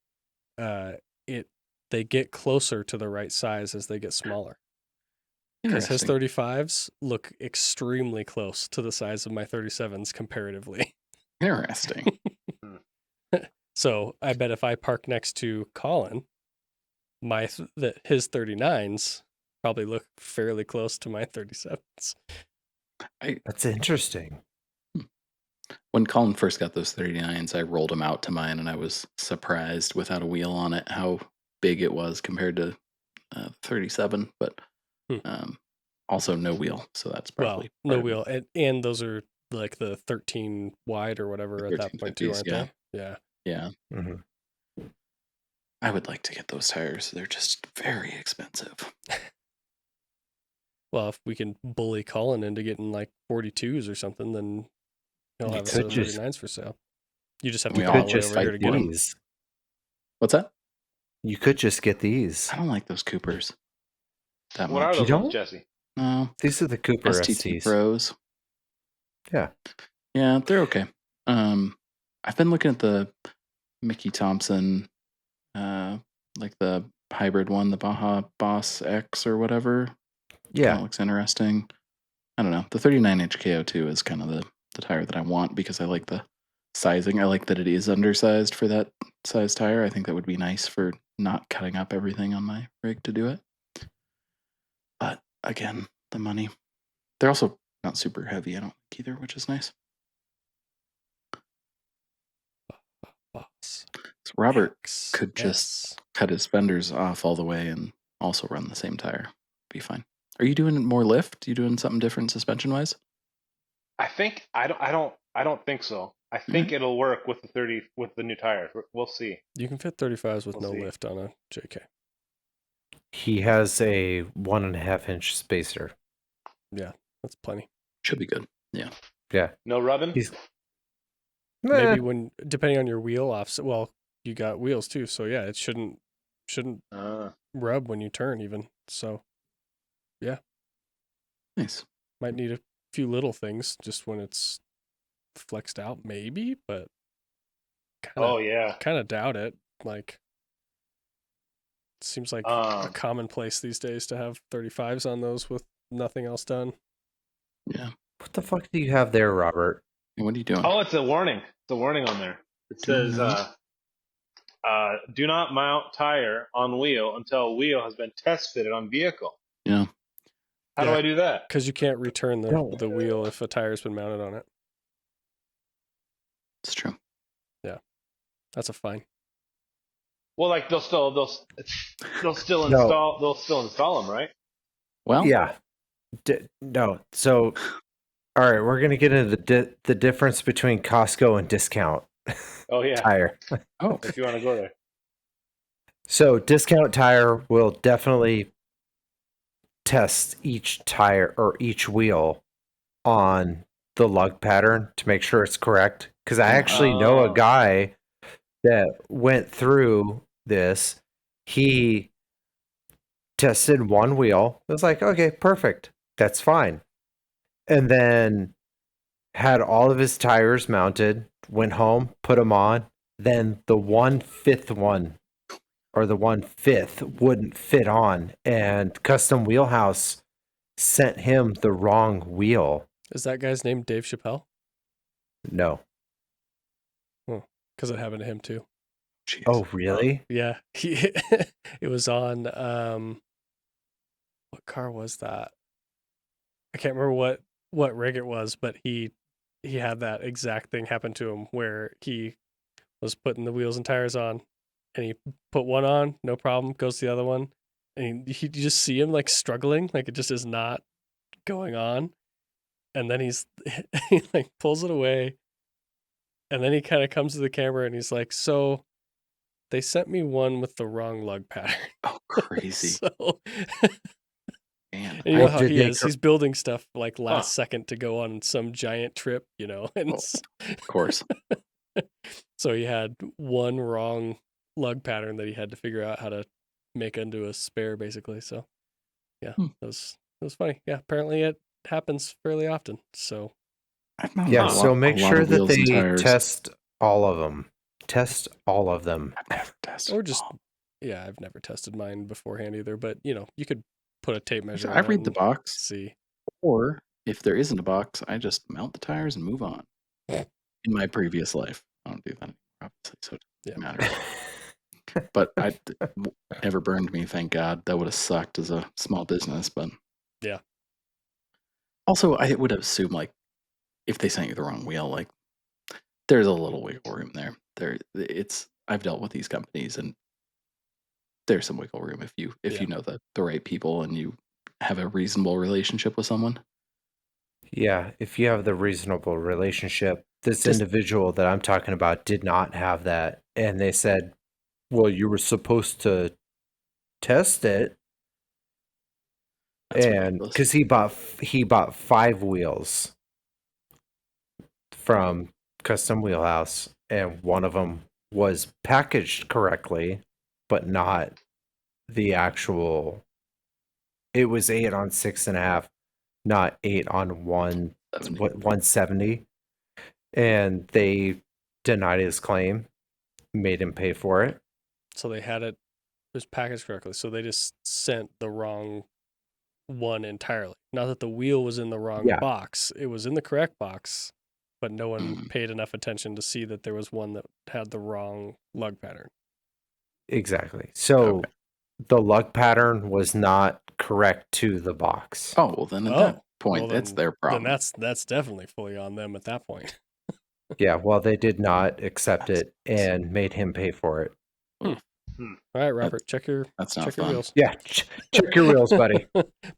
they get closer to the right size as they get smaller. Because his 35s look extremely close to the size of my 37s comparatively. Interesting. So I bet if I park next to Colin, his 39s probably look fairly close to my 37s. That's interesting. When Colin first got those 39s, I rolled them out to mine, and I was surprised without a wheel on it how big it was compared to 37. But also no wheel, so that's probably no wheel, and those are like the 13 wide or whatever at that point too, aren't they? Yeah. Mm-hmm. I would like to get those tires. They're just very expensive. Well, if we can bully Colin into getting like 42s or something, then he'll have a set of 39s for sale. You just have to go all the way over here to get them. What's that? You could just get these. I don't like those Coopers that much. What are those, Jesse? No. These are the Cooper STT Pros. Yeah. Yeah, they're okay. I've been looking at the Mickey Thompson, like the hybrid one, the Baja Boss X or whatever. Yeah. That looks interesting. I don't know. The 39-inch KO2 is kind of the tire that I want because I like the sizing. I like that it is undersized for that size tire. I think that would be nice for not cutting up everything on my rig to do it. But again, the money. They're also not super heavy, I don't think either, which is nice. So Robert X, could just cut his fenders off all the way and also run the same tire. Be fine. Are you doing more lift? You doing something different suspension wise? I think I don't think so. I think it'll work with the new tires. We'll see. You can fit 35s with no lift on a JK. He has a 1.5-inch spacer. Yeah, that's plenty. Should be good. Yeah. Yeah. No rubbing? Maybe when, depending on your wheel offset, well, you got wheels too, so yeah, it shouldn't rub when you turn even. So, yeah. Nice. Might need a few little things just when it's flexed out, maybe, but kind of doubt it. Like, it seems like a commonplace these days to have 35s on those with nothing else done. Yeah. What the fuck do you have there, Robert? What are you doing? Oh, it's a warning. It's a warning on there. It says, do not mount tire on wheel until wheel has been test fitted on vehicle. Yeah. How do I do that? Because you can't return the wheel if a tire's been mounted on it. It's true. Yeah. That's a fine. Well, like they'll still install them, right? Well, yeah. No. So, all right, we're gonna get into the difference between Costco and discount. Oh yeah. Tire. Oh, if you want to go there. So, discount tire will definitely test each tire or each wheel on the lug pattern to make sure it's correct. Because I actually know a guy that went through this. He tested one wheel. It was like, okay, perfect. That's fine. And then had all of his tires mounted, went home, put them on. Then the 1/5 one or the 1/5 wouldn't fit on. And Custom Wheelhouse sent him the wrong wheel. Is that guy's name Dave Chappelle? No. Because it happened to him too. Jeez. Oh, really? Yeah. It was on, what car was that? I can't remember what rig it was, but he had that exact thing happen to him where he was putting the wheels and tires on and he put one on, no problem, goes to the other one. And you just see him like struggling, like it just is not going on. And then he like pulls it away. And then he kind of comes to the camera and he's like, so they sent me one with the wrong lug pattern. Oh, crazy. So, Man. and you know how he is. He's building stuff like last second to go on some giant trip, you know. And of course. So he had one wrong lug pattern that he had to figure out how to make into a spare, basically. So, yeah, it was funny. Yeah, apparently it happens fairly often. So, yeah. So make sure that they test all of them. Test all of them. I've never tested. Or just, yeah, I've never tested mine beforehand either. But you know, you could put a tape measure. I read the box. See, or if there isn't a box, I just mount the tires and move on. In my previous life, I don't do that anymore, obviously, so it doesn't matter. But never burned me, thank God. That would have sucked as a small business, but yeah. Also, I would assume like if they sent you the wrong wheel, like there's a little wiggle room there. I've dealt with these companies, and there's some wiggle room if you know the right people and you have a reasonable relationship with someone. Yeah, if you have the reasonable relationship. This individual that I'm talking about did not have that, and they said, well, you were supposed to test it. That's and because he bought 5 wheels from Custom Wheelhouse, and one of them was packaged correctly, but not the actual. It was 8 on 6.5, not 8 on 170. And they denied his claim, made him pay for it. So they had it was packaged correctly. So they just sent the wrong one entirely. Not that the wheel was in the wrong box. It was in the correct box, but no one paid enough attention to see that there was one that had the wrong lug pattern. Exactly. So the lug pattern was not correct to the box. Oh, well then at that point, that's their problem. Then that's definitely fully on them at that point. Yeah, well, they did not accept it and made him pay for it. All right, Robert, check your wheels. Yeah, check your wheels, buddy.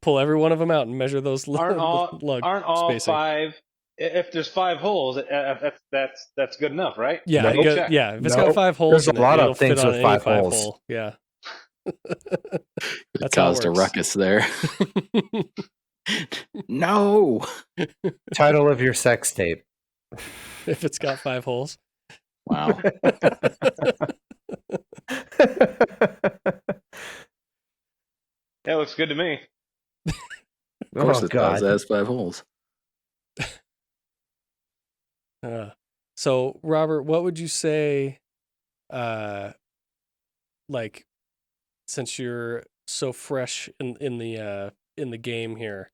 Pull every one of them out and measure those Aren't all spacing. 5? If there's 5 holes, that's good enough, right? Yeah, Nope. yeah. If it's got 5 holes, there's a lot it'll of things fit on with any 5 5 holes. hole. Yeah. It caused a ruckus there. No. Title of your sex tape. If it's got 5 holes. Wow. That looks good to me. Of course it does. It has 5 holes. So, Robert, what would you say, like, since you're so fresh in the game here,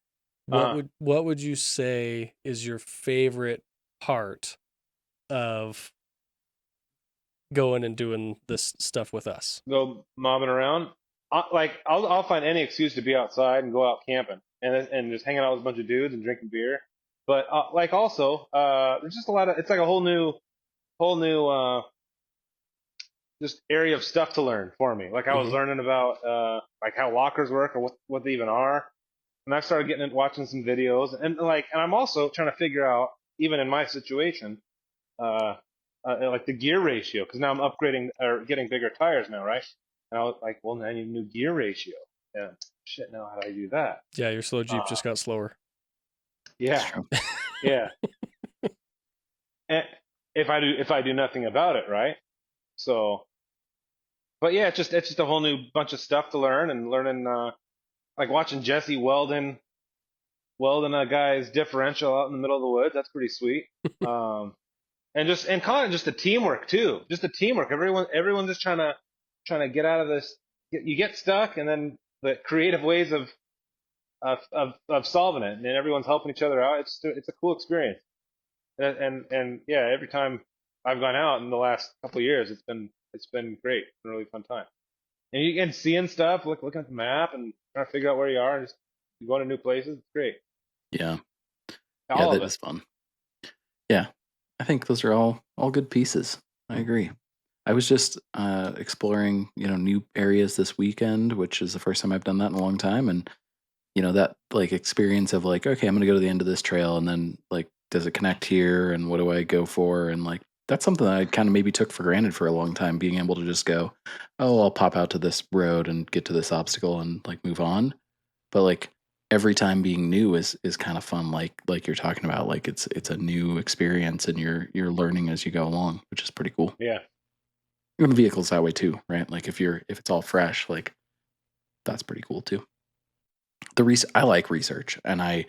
what would you say is your favorite part of going and doing this stuff with us? Go mobbing around. I'll find any excuse to be outside and go out camping and just hanging out with a bunch of dudes and drinking beer. But also, there's just a lot of, it's like a whole new just area of stuff to learn for me. Like I was learning about like how lockers work or what they even are. And I started getting into watching some videos and I'm also trying to figure out, even in my situation, like the gear ratio, because now I'm upgrading or getting bigger tires now, right? And I was like, well, now I need a new gear ratio. And shit, now how do I do that? Yeah, your slow Jeep just got slower. Yeah, yeah. And if I do nothing about it, right? So, but yeah, it's just a whole new bunch of stuff to learn and learning, like watching Jesse welding a guy's differential out in the middle of the woods. That's pretty sweet. And kind of just the teamwork too. Just the teamwork. Everyone just trying to get out of this. You get stuck, and then the creative ways of solving it, and everyone's helping each other out. It's a cool experience. And yeah, every time I've gone out in the last couple of years, it's been great. It's been a really fun time. And you can seeing stuff, looking at the map, and trying to figure out where you are, and just going to new places. It's great. Yeah. All that is fun. Yeah. I think those are all good pieces. I agree. I was just exploring, new areas this weekend, which is the first time I've done that in a long time. And, that like experience of like, okay, I'm going to go to the end of this trail and then like, does it connect here? And what do I go for? And like, that's something that I kind of maybe took for granted for a long time, being able to just go, oh, I'll pop out to this road and get to this obstacle and like move on. But like, every time being new is kind of fun, like you're talking about, like it's a new experience and you're learning as you go along, which is pretty cool. Yeah. Even vehicles that way too, right? Like if it's all fresh, like that's pretty cool too. I like research, and I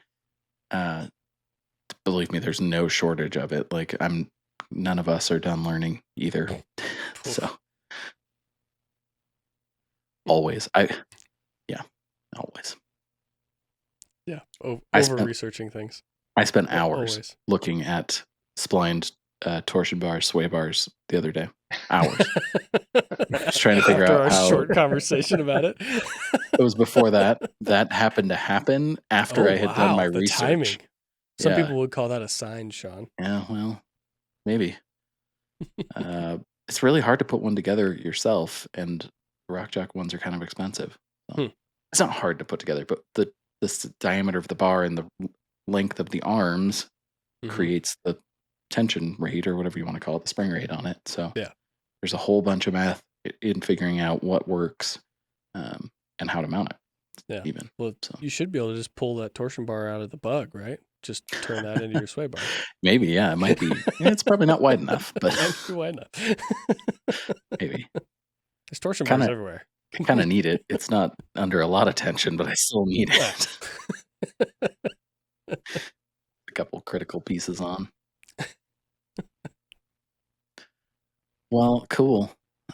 believe me, there's no shortage of it. Like none of us are done learning either. So always. Always. Yeah, over researching things. I spent hours looking at splined torsion bars, sway bars the other day. Hours. Just trying to figure out our short conversation about it. It was before that. That happened to happen after I had done my research. Timing. Some people would call that a sign, Sean. Yeah, well, maybe. It's really hard to put one together yourself, and the Rock Jock ones are kind of expensive. So. It's not hard to put together, but the diameter of the bar and the length of the arms creates the tension rate, or whatever you want to call it, the spring rate on it. So there's a whole bunch of math in figuring out what works and how to mount it. Yeah. You should be able to just pull that torsion bar out of the bug, right? Just turn that into your sway bar. Maybe, yeah, it might be. It's probably not wide enough, but wide enough. Maybe. There's torsion bars everywhere. I kind of need it. It's not under a lot of tension, but I still need it. A couple critical pieces on. Well, cool.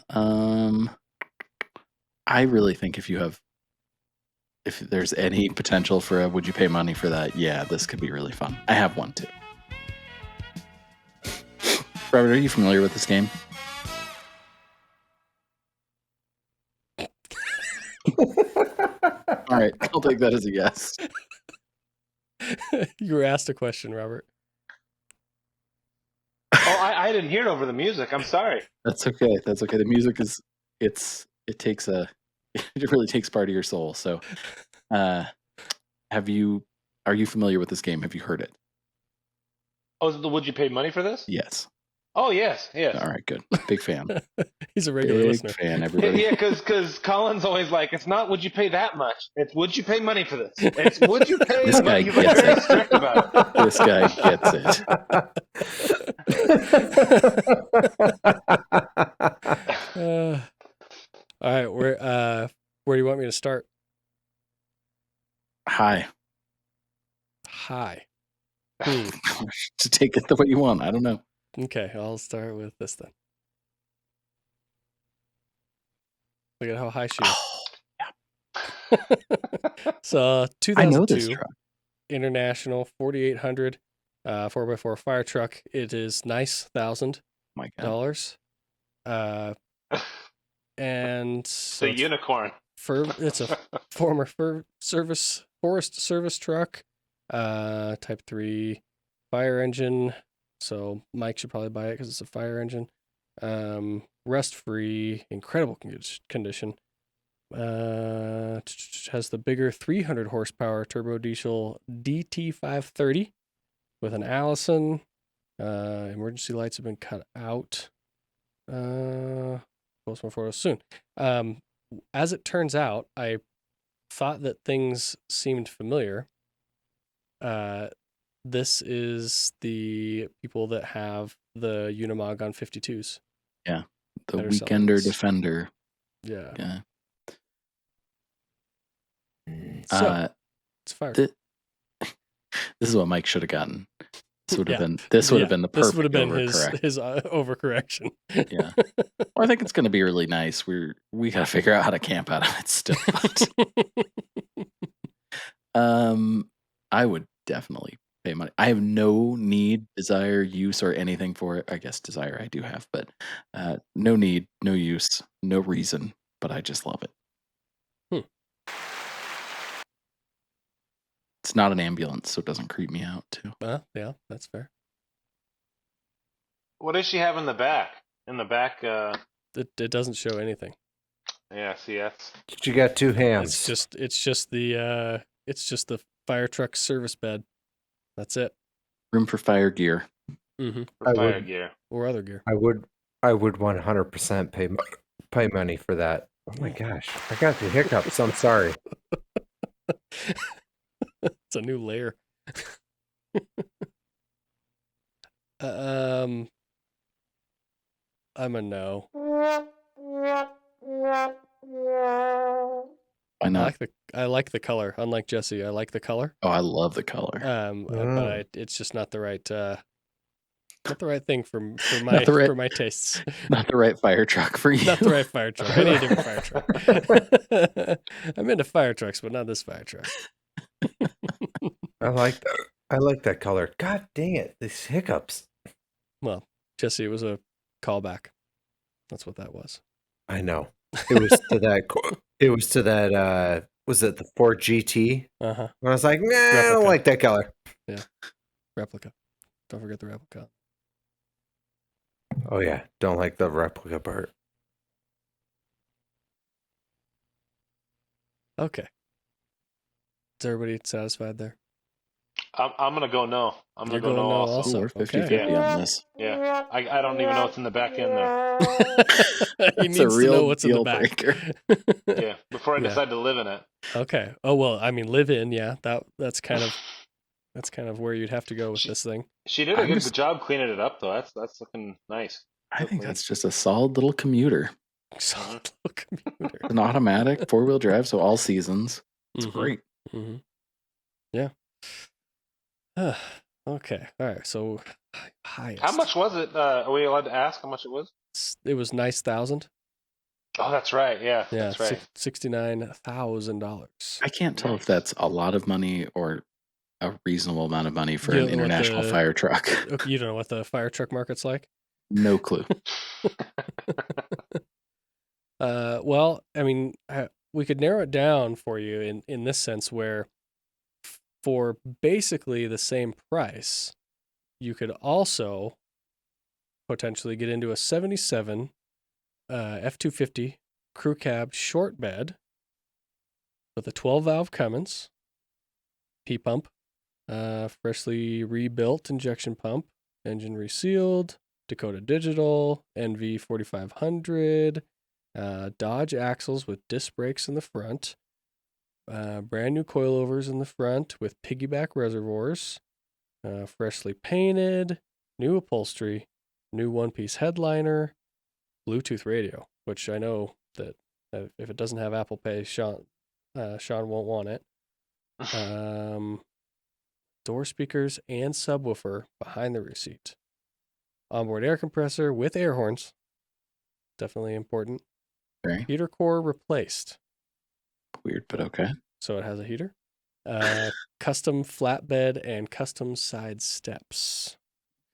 I really think if there's any potential for a would you pay money for that, yeah, this could be really fun. I have one too. Robert, are you familiar with this game? All right, I'll take that as a yes. You were asked a question, Robert. I didn't hear it over the music. I'm sorry. That's okay. That's okay. The music is it takes a it really takes part of your soul. So, uh, are you familiar with this game? Have you heard it? Oh, is it the Would You Pay Money for this? Yes. Oh, yes. All right, good. Big fan. He's a regular Big listener. fan, everybody. Yeah, because Colin's always like, it's not would you pay that much. It's would you pay money for this. It's would you pay This money. guy He's like gets very it. strict about it. This guy gets it. All right, where do you want me to start? Hi. To take it the way you want. I don't know. Okay, I'll start with this then. Look at how high she is. So 2002 I know this truck. International 4800 4x4 fire truck. It is nice $1,000. My God. And it's a unicorn. It's a former forest service truck, type 3 fire engine. So Mike should probably buy it because it's a fire engine. Rust free, incredible condition. Has the bigger 300 horsepower turbo diesel DT530 with an Allison. Emergency lights have been cut out. Post more photos soon. As it turns out, I thought that things seemed familiar. This is the people that have the Unimog on 52s. Yeah, the Weekender Defender. Yeah. So it's fire. This is what Mike should have gotten. This would have been the perfect. This would have been his overcorrection. Yeah. Well, I think it's going to be really nice. We got to figure out how to camp out of it still. But, I would definitely pay money. I have no need, desire, use, or anything for it. I guess desire I do have, but no need, no use, no reason. But I just love it. It's not an ambulance, so it doesn't creep me out too. Yeah, that's fair. What does she have in the back? It doesn't show anything. Yeah, see that's. She got two hands. It's just the fire truck service bed. That's it. Room for fire gear. Mm-hmm. For fire gear or other gear. I would 100% pay money for that. Oh my gosh, I got the hiccups. I'm sorry. It's a new layer. I'm a no. Why not? I like the color. Unlike Jesse, I like the color. Oh, I love the color. But it's just not the right thing for my tastes. Not the right fire truck for you. Not the right fire truck. I need a different fire truck. I'm into fire trucks, but not this fire truck. I like that color. God dang it, these hiccups. Well, Jesse, it was a callback. That's what that was. I know. It was to that. It was to that. Was it the Ford GT? Uh-huh. When I was like, nah, I don't like that color. Yeah. Replica. Don't forget the replica. Oh yeah, don't like the replica part. Okay. Is everybody satisfied there? I'm gonna go no. I'm gonna go no also. We're 50-50 on this. Yeah. I don't even know what's in the back end there. He needs to know what's in the back. Yeah. Before I decide to live in it. Okay. Oh well, I mean, live in. Yeah. That's kind of where you'd have to go with this thing. She did a good job cleaning it up, though. That's looking nice. I think that's just a solid little commuter. Solid little commuter. An automatic 4-wheel drive, so all seasons. It's great. Mm-hmm. Yeah. Okay. All right. So highest. How much was it? Are we allowed to ask how much it was? It was nice $1,000. Oh, that's right. Yeah. That's right. $69,000. I can't tell if that's a lot of money or a reasonable amount of money for an international fire truck. You don't know what the fire truck market's like? No clue. Well, I mean, we could narrow it down for you in this sense where for basically the same price, you could also potentially get into a 77 F250 crew cab short bed with a 12-valve Cummins, P-pump, freshly rebuilt injection pump, engine resealed, Dakota Digital, NV 4500, Dodge axles with disc brakes in the front, brand new coilovers in the front with piggyback reservoirs, freshly painted, new upholstery, new one-piece headliner, Bluetooth radio, which I know that if it doesn't have Apple Pay, Sean won't want it. Door speakers and subwoofer behind the rear seat. Onboard air compressor with air horns. Definitely important. Very Heater core replaced. weird, but okay. So it has a heater. Custom flatbed and custom side steps.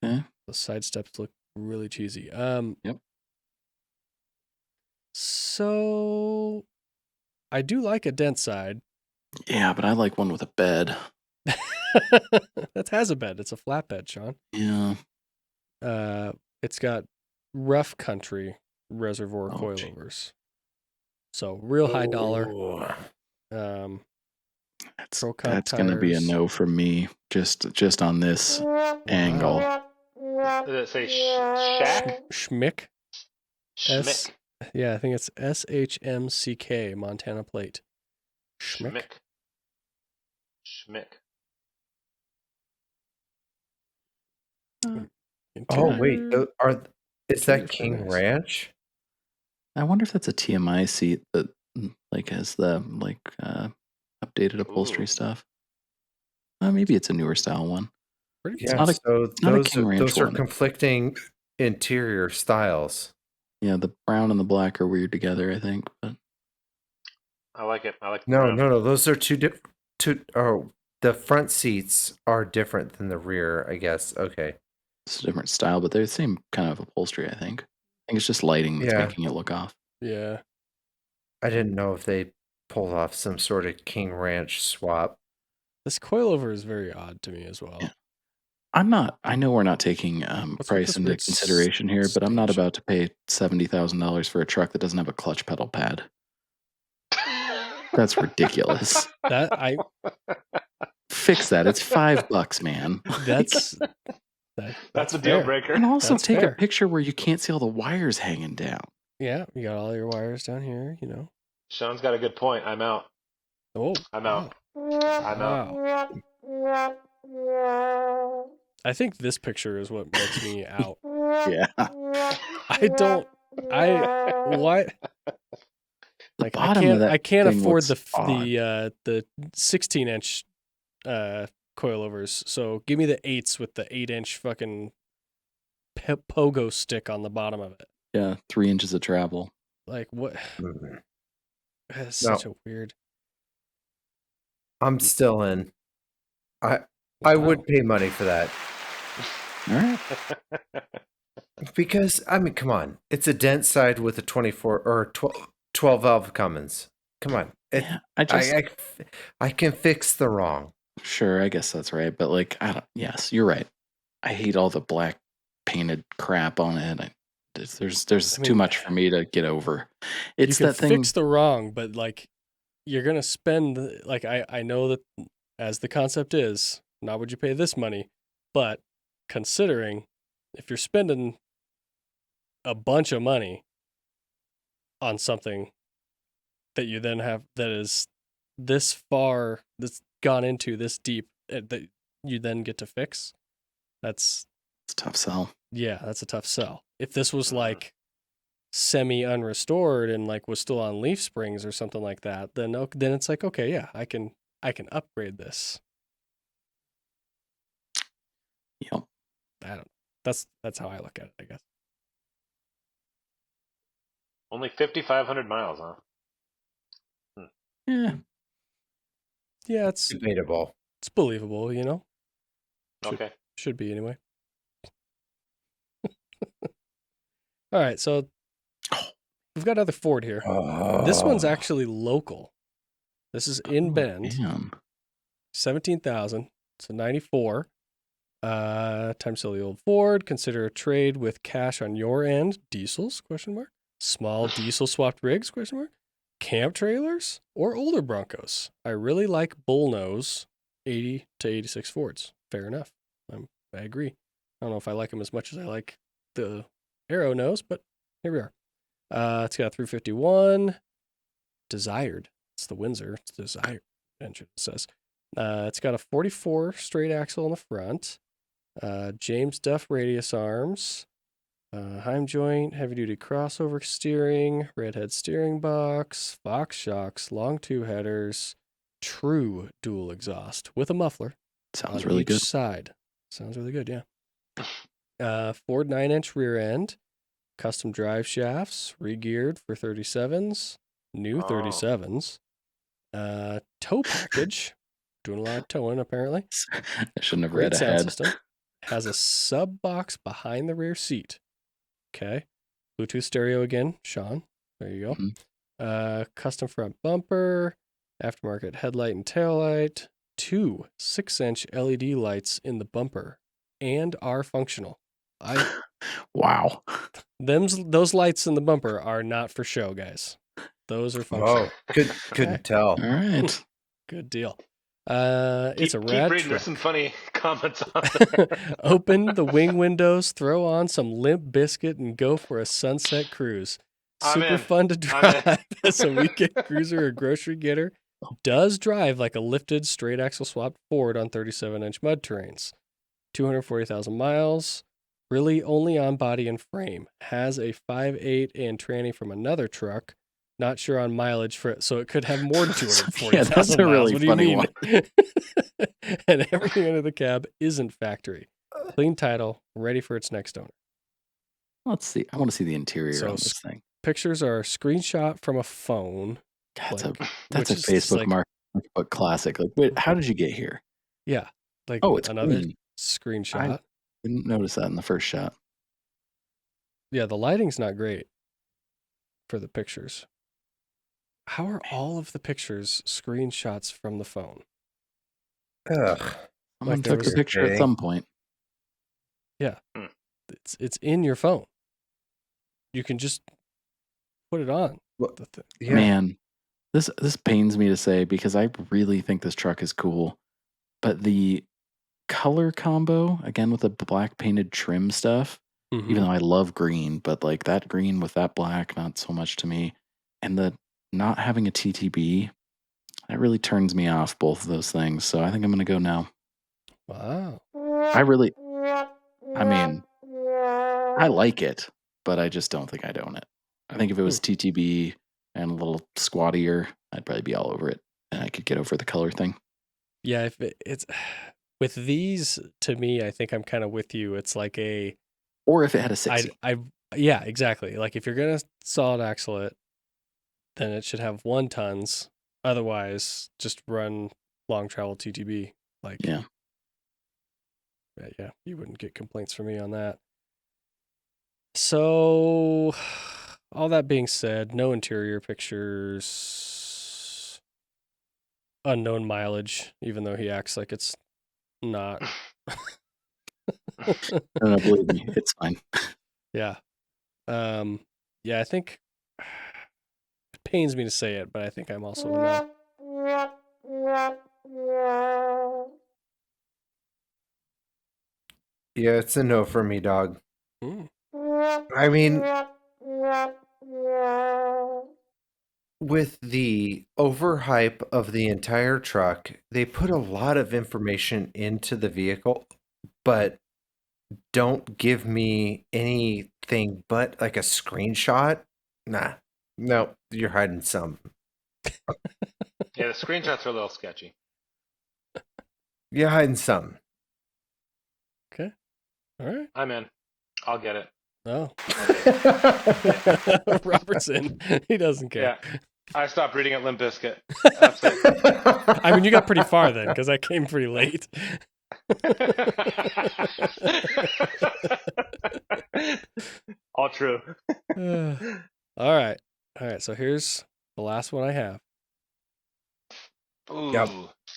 Okay. The side steps look really cheesy. Yep. So I do like a dent side. Yeah, but I like one with a bed. That has a bed. It's a flatbed, Sean. Yeah. It's got rough country reservoir coilovers. So real high dollar. That's going to be a no from me. Just on this angle. Does it say Shack? Schmick. Schmick. Yeah, I think it's SHMCK, Montana plate. Schmick. Oh wait, is that King nice. Ranch? I wonder if that's a TMI seat that like has the updated upholstery stuff. Maybe it's a newer style one. Yeah, not a King Ranch those are one. conflicting interior styles. Yeah, the brown and the black are weird together, I think. But I like it. I like. No. Those are two different. The front seats are different than the rear, I guess. Okay. It's a different style, but they're the same kind of upholstery, I think. I think it's just lighting that's making it look off. Yeah. I didn't know if they pulled off some sort of King Ranch swap. This coilover is very odd to me as well. Yeah. I know we're not taking price into consideration here, but I'm not about to pay $70,000 for a truck that doesn't have a clutch pedal pad. That's ridiculous. Fix that. It's $5, man. That's a deal breaker. And also take a picture where you can't see all the wires hanging down. Yeah, you got all your wires down here, Sean's got a good point. I'm out. Oh, I'm out. I'm out. I think this picture is what makes me out. Yeah. What? The bottom of that I can't afford the 16-inch coilovers. So give me the 8s with the 8-inch fucking pogo stick on the bottom of it. Yeah, 3 inches of travel. Like what? That's such a weird. I'm still in. I would pay money for that. All right. Because I mean, come on, it's a dent side with a 24 or 12 valve Cummins. Come on, I can fix the wrong. Sure, I guess that's right, but yes, you're right. I hate all the black painted crap on it. There's too much for me to get over. It's you can that thing. Fix the wrong, but you're gonna spend I know that as the concept is, not would you pay this money, but considering if you're spending a bunch of money on something that you then have that is this far, that's gone into this deep, that you then get to fix, it's a tough sell. Yeah, that's a tough sell. If this was semi unrestored and was still on leaf springs or something like that, then it's okay, yeah, I can upgrade this. Yep. I don't. That's how I look at it, I guess. Only 5,500 miles, huh? Yeah. Yeah, it's debatable. It's believable, Okay. Should be anyway. All right, so we've got another Ford here. This one's actually local. This is in Bend. Man. 17,000. It's a 94. Time silly old Ford. Consider a trade with cash on your end. Diesels? Question mark. Small diesel swapped rigs? Question mark. Camp trailers or older Broncos. I really like bullnose 80 to 86 Fords. Fair enough. I agree. I don't know if I like them as much as I like the Arrow nose, but here we are. It's got a 351 desired. It's the Windsor. It's the desired engine, it says. It's got a 44 straight axle on the front. James Duff radius arms. Heim joint, heavy duty crossover steering, redhead steering box, Fox shocks, long two headers, true dual exhaust with a muffler. Sounds on really each good. side. Sounds really good, yeah. Ford 9-inch rear end, custom drive shafts, re-geared for 37s, new 37s. Tow package, doing a lot of towing apparently. I shouldn't have Great read sound ahead. system. Has a sub box behind the rear seat. Okay. Bluetooth stereo again, Sean. There you go. Mhm. Custom front bumper, aftermarket headlight and taillight, 2 6-inch LED lights in the bumper, and are functional. Wow. Those lights in the bumper are not for show, guys. Those are functional. Oh, couldn't tell. All right. Good deal. It's a Keep rad reading. There's truck. some funny comments on there. Open the wing windows, throw on some Limp Biscuit, and go for a sunset cruise. I'm Super in. fun to I'm in. drive as a weekend cruiser or grocery getter. Does drive like a lifted straight axle swapped Ford on 37-inch mud terrains. 240,000 miles. Really only on body and frame. Has a 5.8 and tranny from another truck. Not sure on mileage for it, so it could have more than Yeah, that's 240,000 a miles. really What do you funny mean? one. And everything under the cab isn't factory. Clean title, ready for its next owner. Let's see. I want to see the interior So on this thing. Pictures are a screenshot from a phone. That's like, that's a which is just Facebook like, market classic. Like, wait, how did you get here? yeah, like Oh, it's another green. screenshot. Didn't notice that in the first shot. Yeah, the lighting's not great for the pictures. How are all of the pictures screenshots from the phone? Ugh. Someone there took the was- picture at some point. Yeah, it's in your phone. You can just put it on. Well, the thing. Yeah. Man, this pains me to say because I really think this truck is cool, but the color combo again with the black painted trim stuff, Mhm. even though I love green, but like that green with that black, not so much to me, and the not having a TTB, that really turns me off. Both of those things, so I think I'm gonna go no. Wow. I mean, I like it, but I just don't think I'd own it. I think if it was TTB and a little squattier, I'd probably be all over it, and I could get over the color thing. Yeah, if it's with these, to me, I think I'm kind of with you. It's like a Or if it had a 60. yeah, exactly. Like if you're gonna solid axle it, then it should have 1 tons. Otherwise, just run long travel TTB. Like Yeah. yeah, you wouldn't get complaints from me on that. So, all that being said, no interior pictures, unknown mileage, even though he acts like it's not. No, believe me, it's fine. Yeah. Yeah, I think it pains me to say it, but I think I'm also a no. Yeah, it's a no for me, dog. Mm. I mean, with the overhype of the entire truck, they put a lot of information into the vehicle, but don't give me anything but like a screenshot. Nah, no, you're hiding some. Yeah, the screenshots are a little sketchy. You're hiding some. Okay. All right. I'm in. I'll get it. Oh. Robertson. He doesn't care. Yeah. I stopped reading at Limp Bizkit. That's it. I mean, you got pretty far then, because I came pretty late. All true. All right. So here's the last one I have. Ooh. Yep.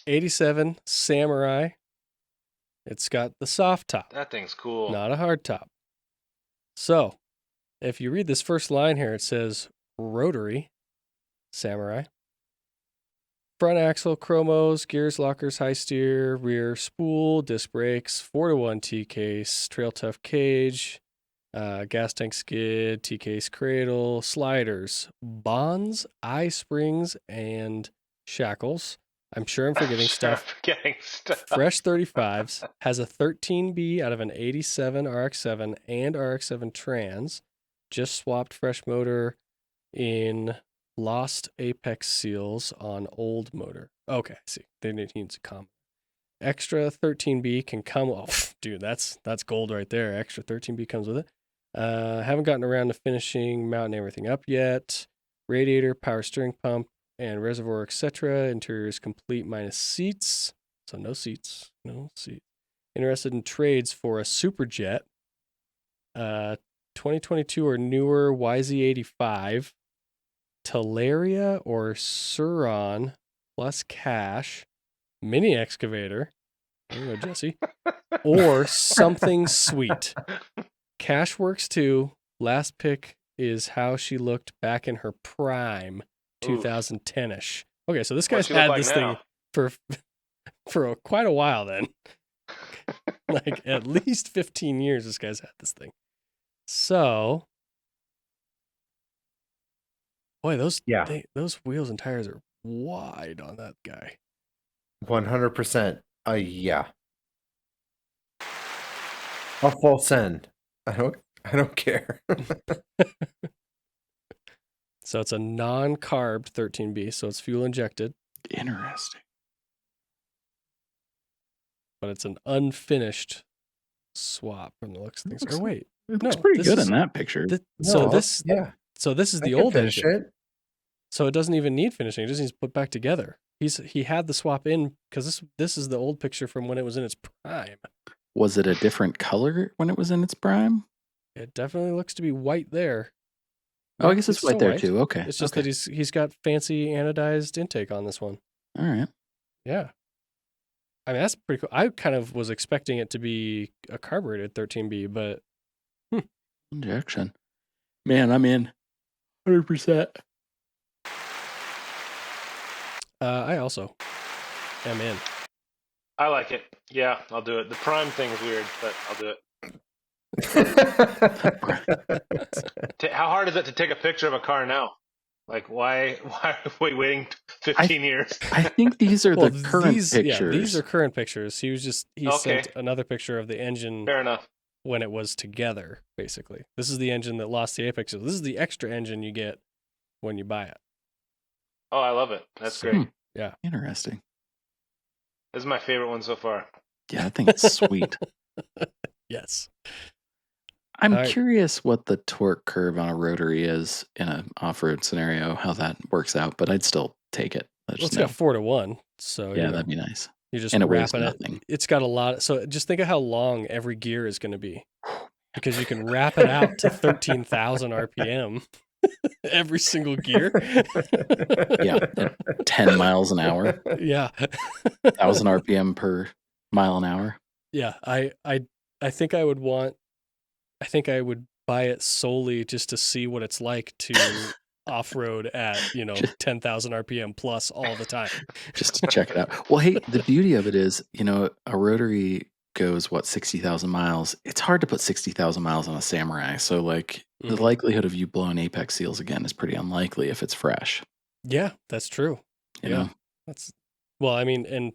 87 Samurai. It's got the soft top. That thing's cool. Not a hard top. So, if you read this first line here, it says rotary Samurai. Front axle, chromos, gears, lockers, high steer, rear spool, disc brakes, 4-1 T-case, trail tough cage, gas tank skid, T-case cradle, sliders, bonds, eye springs, and shackles. I'm sure I'm forgetting stuff. Fresh 35s, has a 13B out of an 87 RX-7 and RX-7 Trans. Just swapped fresh motor in lost apex seals on old motor. Okay, I see. They need to come. Extra 13B can come. Oh, dude, that's gold right there. Extra 13B comes with it. Haven't gotten around to finishing, mounting everything up yet. Radiator, power steering pump, and reservoir, etc. Interior is complete minus seats. So no seats. No seats. Interested in trades for a Superjet. 2022 or newer YZ85. Talaria or Suron plus cash, mini excavator. There you go, Jesse. Or something sweet. Cash works too. Last pick is how she looked back in her prime, 2010-ish. Okay, so this guy's had this thing for quite a while then. Like at least 15 years this guy's had this thing. So, boy, those wheels and tires are wide on that guy. 100%. Yeah. A full send. I don't care. So it's a non-carb 13B, so it's fuel injected. Interesting. But it's an unfinished swap from the looks of things. Or wait, it looks pretty good in that picture. So this is the old engine. So it doesn't even need finishing. It just needs to put back together. He had the swap in because this is the old picture from when it was in its prime. Was it a different color when it was in its prime? It definitely looks to be white there. Oh, I guess it's white there too. Okay. It's just that he's got fancy anodized intake on this one. All right. Yeah. I mean, that's pretty cool. I kind of was expecting it to be a carbureted 13B, but injection. Man, I'm in 100%. I also am in. I like it. Yeah, I'll do it. The prime thing is weird, but I'll do it. How hard is it to take a picture of a car now? Like, why are we waiting 15 years? I think these are the current pictures. Yeah, these are current pictures. He sent another picture of the engine. Fair enough. When it was together, basically. This is the engine that lost the apex. This is the extra engine you get when you buy it. Oh, I love it. That's great. Yeah. Interesting. This is my favorite one so far. Yeah, I think it's sweet. Yes. I'm curious what the torque curve on a rotary is in an off-road scenario, how that works out, but I'd still take it. It's got 4-1, so yeah, that'd be nice. You just and it wrap weighs nothing. It's got a lot. So just think of how long every gear is going to be, because you can wrap it out to 13,000 RPM. Every single gear. Yeah, at 10 miles an hour. Yeah. 1,000 RPM per mile an hour. Yeah, I think I would buy it solely just to see what it's like to off-road at, 10,000 RPM plus all the time. Just to check it out. Well, hey, the beauty of it is, a rotary goes, 60,000 miles. It's hard to put 60,000 miles on a Samurai. So, the likelihood of you blowing apex seals again is pretty unlikely if it's fresh. Yeah, that's true. You know? And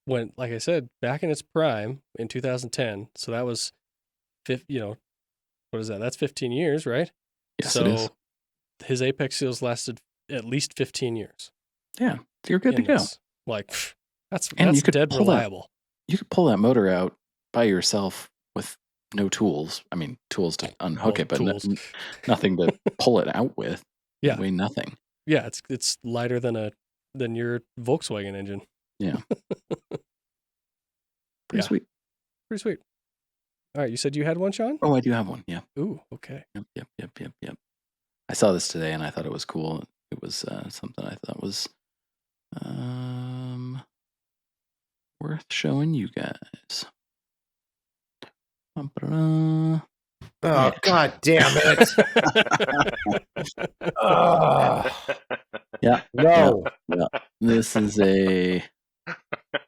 when, like I said, back in its prime in 2010, so that was, what is that? That's 15 years, right? Yes, it is. His apex seals lasted at least 15 years. Yeah, you're good to go. That's you could dead reliable. You could pull that motor out by yourself with no tools. I mean, tools to unhook it, but nothing to pull it out with. Yeah, weigh nothing. Yeah, it's lighter than your Volkswagen engine. Yeah, pretty sweet. Pretty sweet. All right, you said you had one, Sean? Oh, I do have one. Yeah. Ooh, okay. Yep. I saw this today and I thought it was cool. It was something I thought was worth showing you guys. Oh, Yeah. God damn it. Yeah. No. Yeah. This is a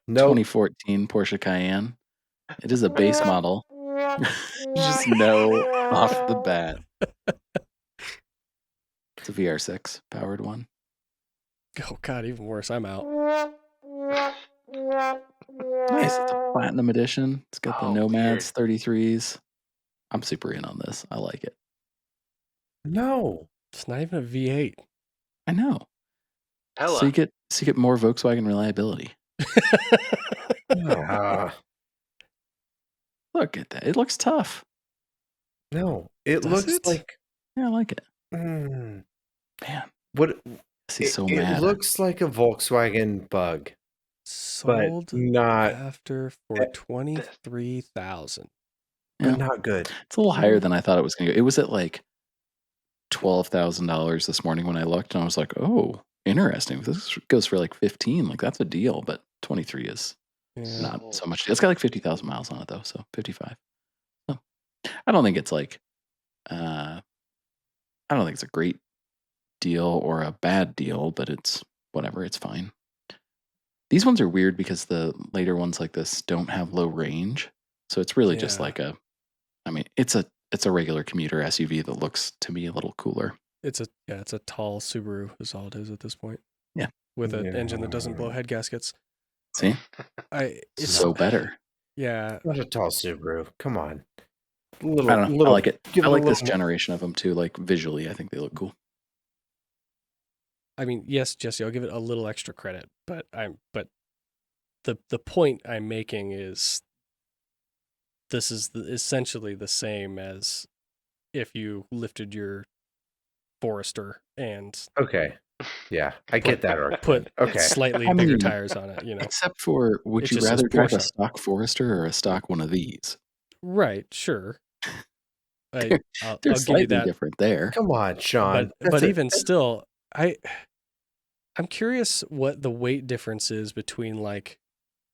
Nope. 2014 Porsche Cayenne. It is a base model. You just know off the bat. It's a VR6 powered one. Oh God, even worse. I'm out. Nice. It's a platinum edition. It's got the Nomads 33s. I'm super in on this. I like it. No. It's not even a V8. I know. Hella. So you get more Volkswagen reliability. Ah, Look at that. It looks tough. no. It Does looks it? like Yeah, I like it. man. What? He's It, so it mad. looks like a Volkswagen Bug, Sold but not after for 23,000. Yeah. but not good. It's a little higher than I thought it was going to go. It was at like $12,000 this morning when I looked, and I was like, "Oh, interesting. If this goes for like 15, like that's a deal." But 23 is not so much. It's got like 50,000 miles on it though, so 55. So I don't think it's like, I don't think it's a great deal or a bad deal, but it's whatever. It's fine. These ones are weird because the later ones like this don't have low range, so it's really just Yeah. like a. I mean, it's a regular commuter SUV that looks to me a little cooler. It's a tall Subaru is all it is at this point. Yeah. With an engine that doesn't blow head gaskets. See, It's so better. Yeah. Not a tall Subaru. Come on. I don't know. I Little, like it. give I it a like this little more- generation of them too. Like visually, I think they look cool. I mean, yes, Jesse, I'll give it a little extra credit, but the point I'm making is this is essentially the same as if you lifted your Forester and Okay. Yeah, I get that argument. put Okay. slightly I bigger mean, tires on it, Except for, would It you just says rather drive a Porsche. stock Forester or a stock one of these? Right, sure. I'll They're give slightly you that. different there. Come on, Sean. But even still, I'm curious what the weight difference is between like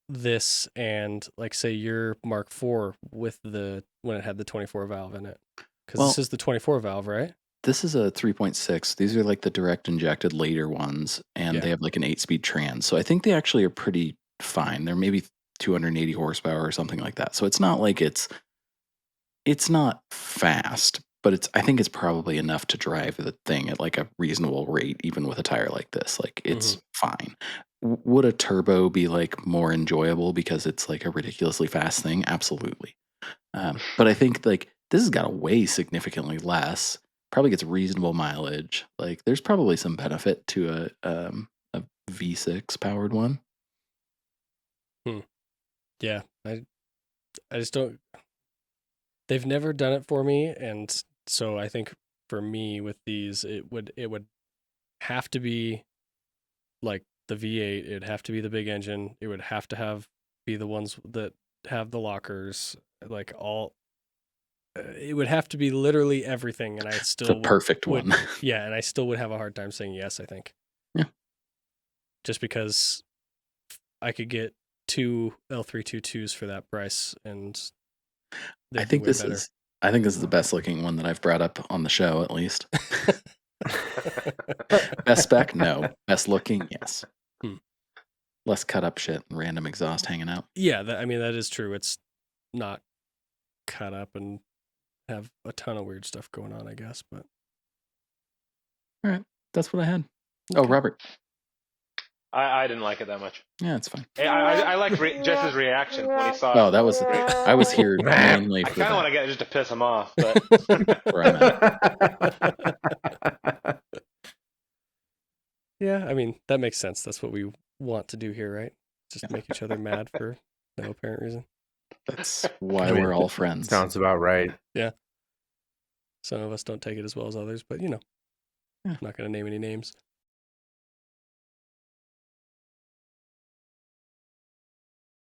this and like say your Mark IV with when it had the 24 valve in it. Because this is the 24 valve, right? This is a 3.6. These are like the direct injected later ones, and they have like an 8-speed trans. So I think they actually are pretty fine. They're maybe 280 horsepower or something like that. So it's not like it's not fast, but I think it's probably enough to drive the thing at like a reasonable rate, even with a tire like this. Like it's fine. Would a turbo be like more enjoyable because it's like a ridiculously fast thing? Absolutely. But I think like this has got to weigh significantly less. Probably gets reasonable mileage. Like there's probably some benefit to a V6 powered one. Yeah, I just don't. They've never done it for me, and so I think for me with these, it would have to be like the V8. It'd have to be the big engine. It would have to be the ones that have the lockers. Like all, it would have to be literally everything, and I still The perfect one. Yeah, and I still would have a hard time saying yes. I think. Yeah. Just because I could get 2 L322s for that price, and I think this is the best looking one that I've brought up on the show, at least. Best spec? No. Best looking? Yes. Less cut up shit and random exhaust hanging out. Yeah, that is true. It's not cut up and have a ton of weird stuff going on, I guess. But all right, that's what I had. Okay. Oh, Robert. I didn't like it that much. Yeah, it's fine. I like Jess's reaction when he saw it. Oh, that was. I was here mainly I for kind of that. want to get it just to piss him off, but Where I'm at. yeah, I mean that makes sense. That's what we want to do here, right? Just make each other mad for no apparent reason. That's why we're all friends. Sounds about right. Yeah. Some of us don't take it as well as others, but I'm not going to name any names.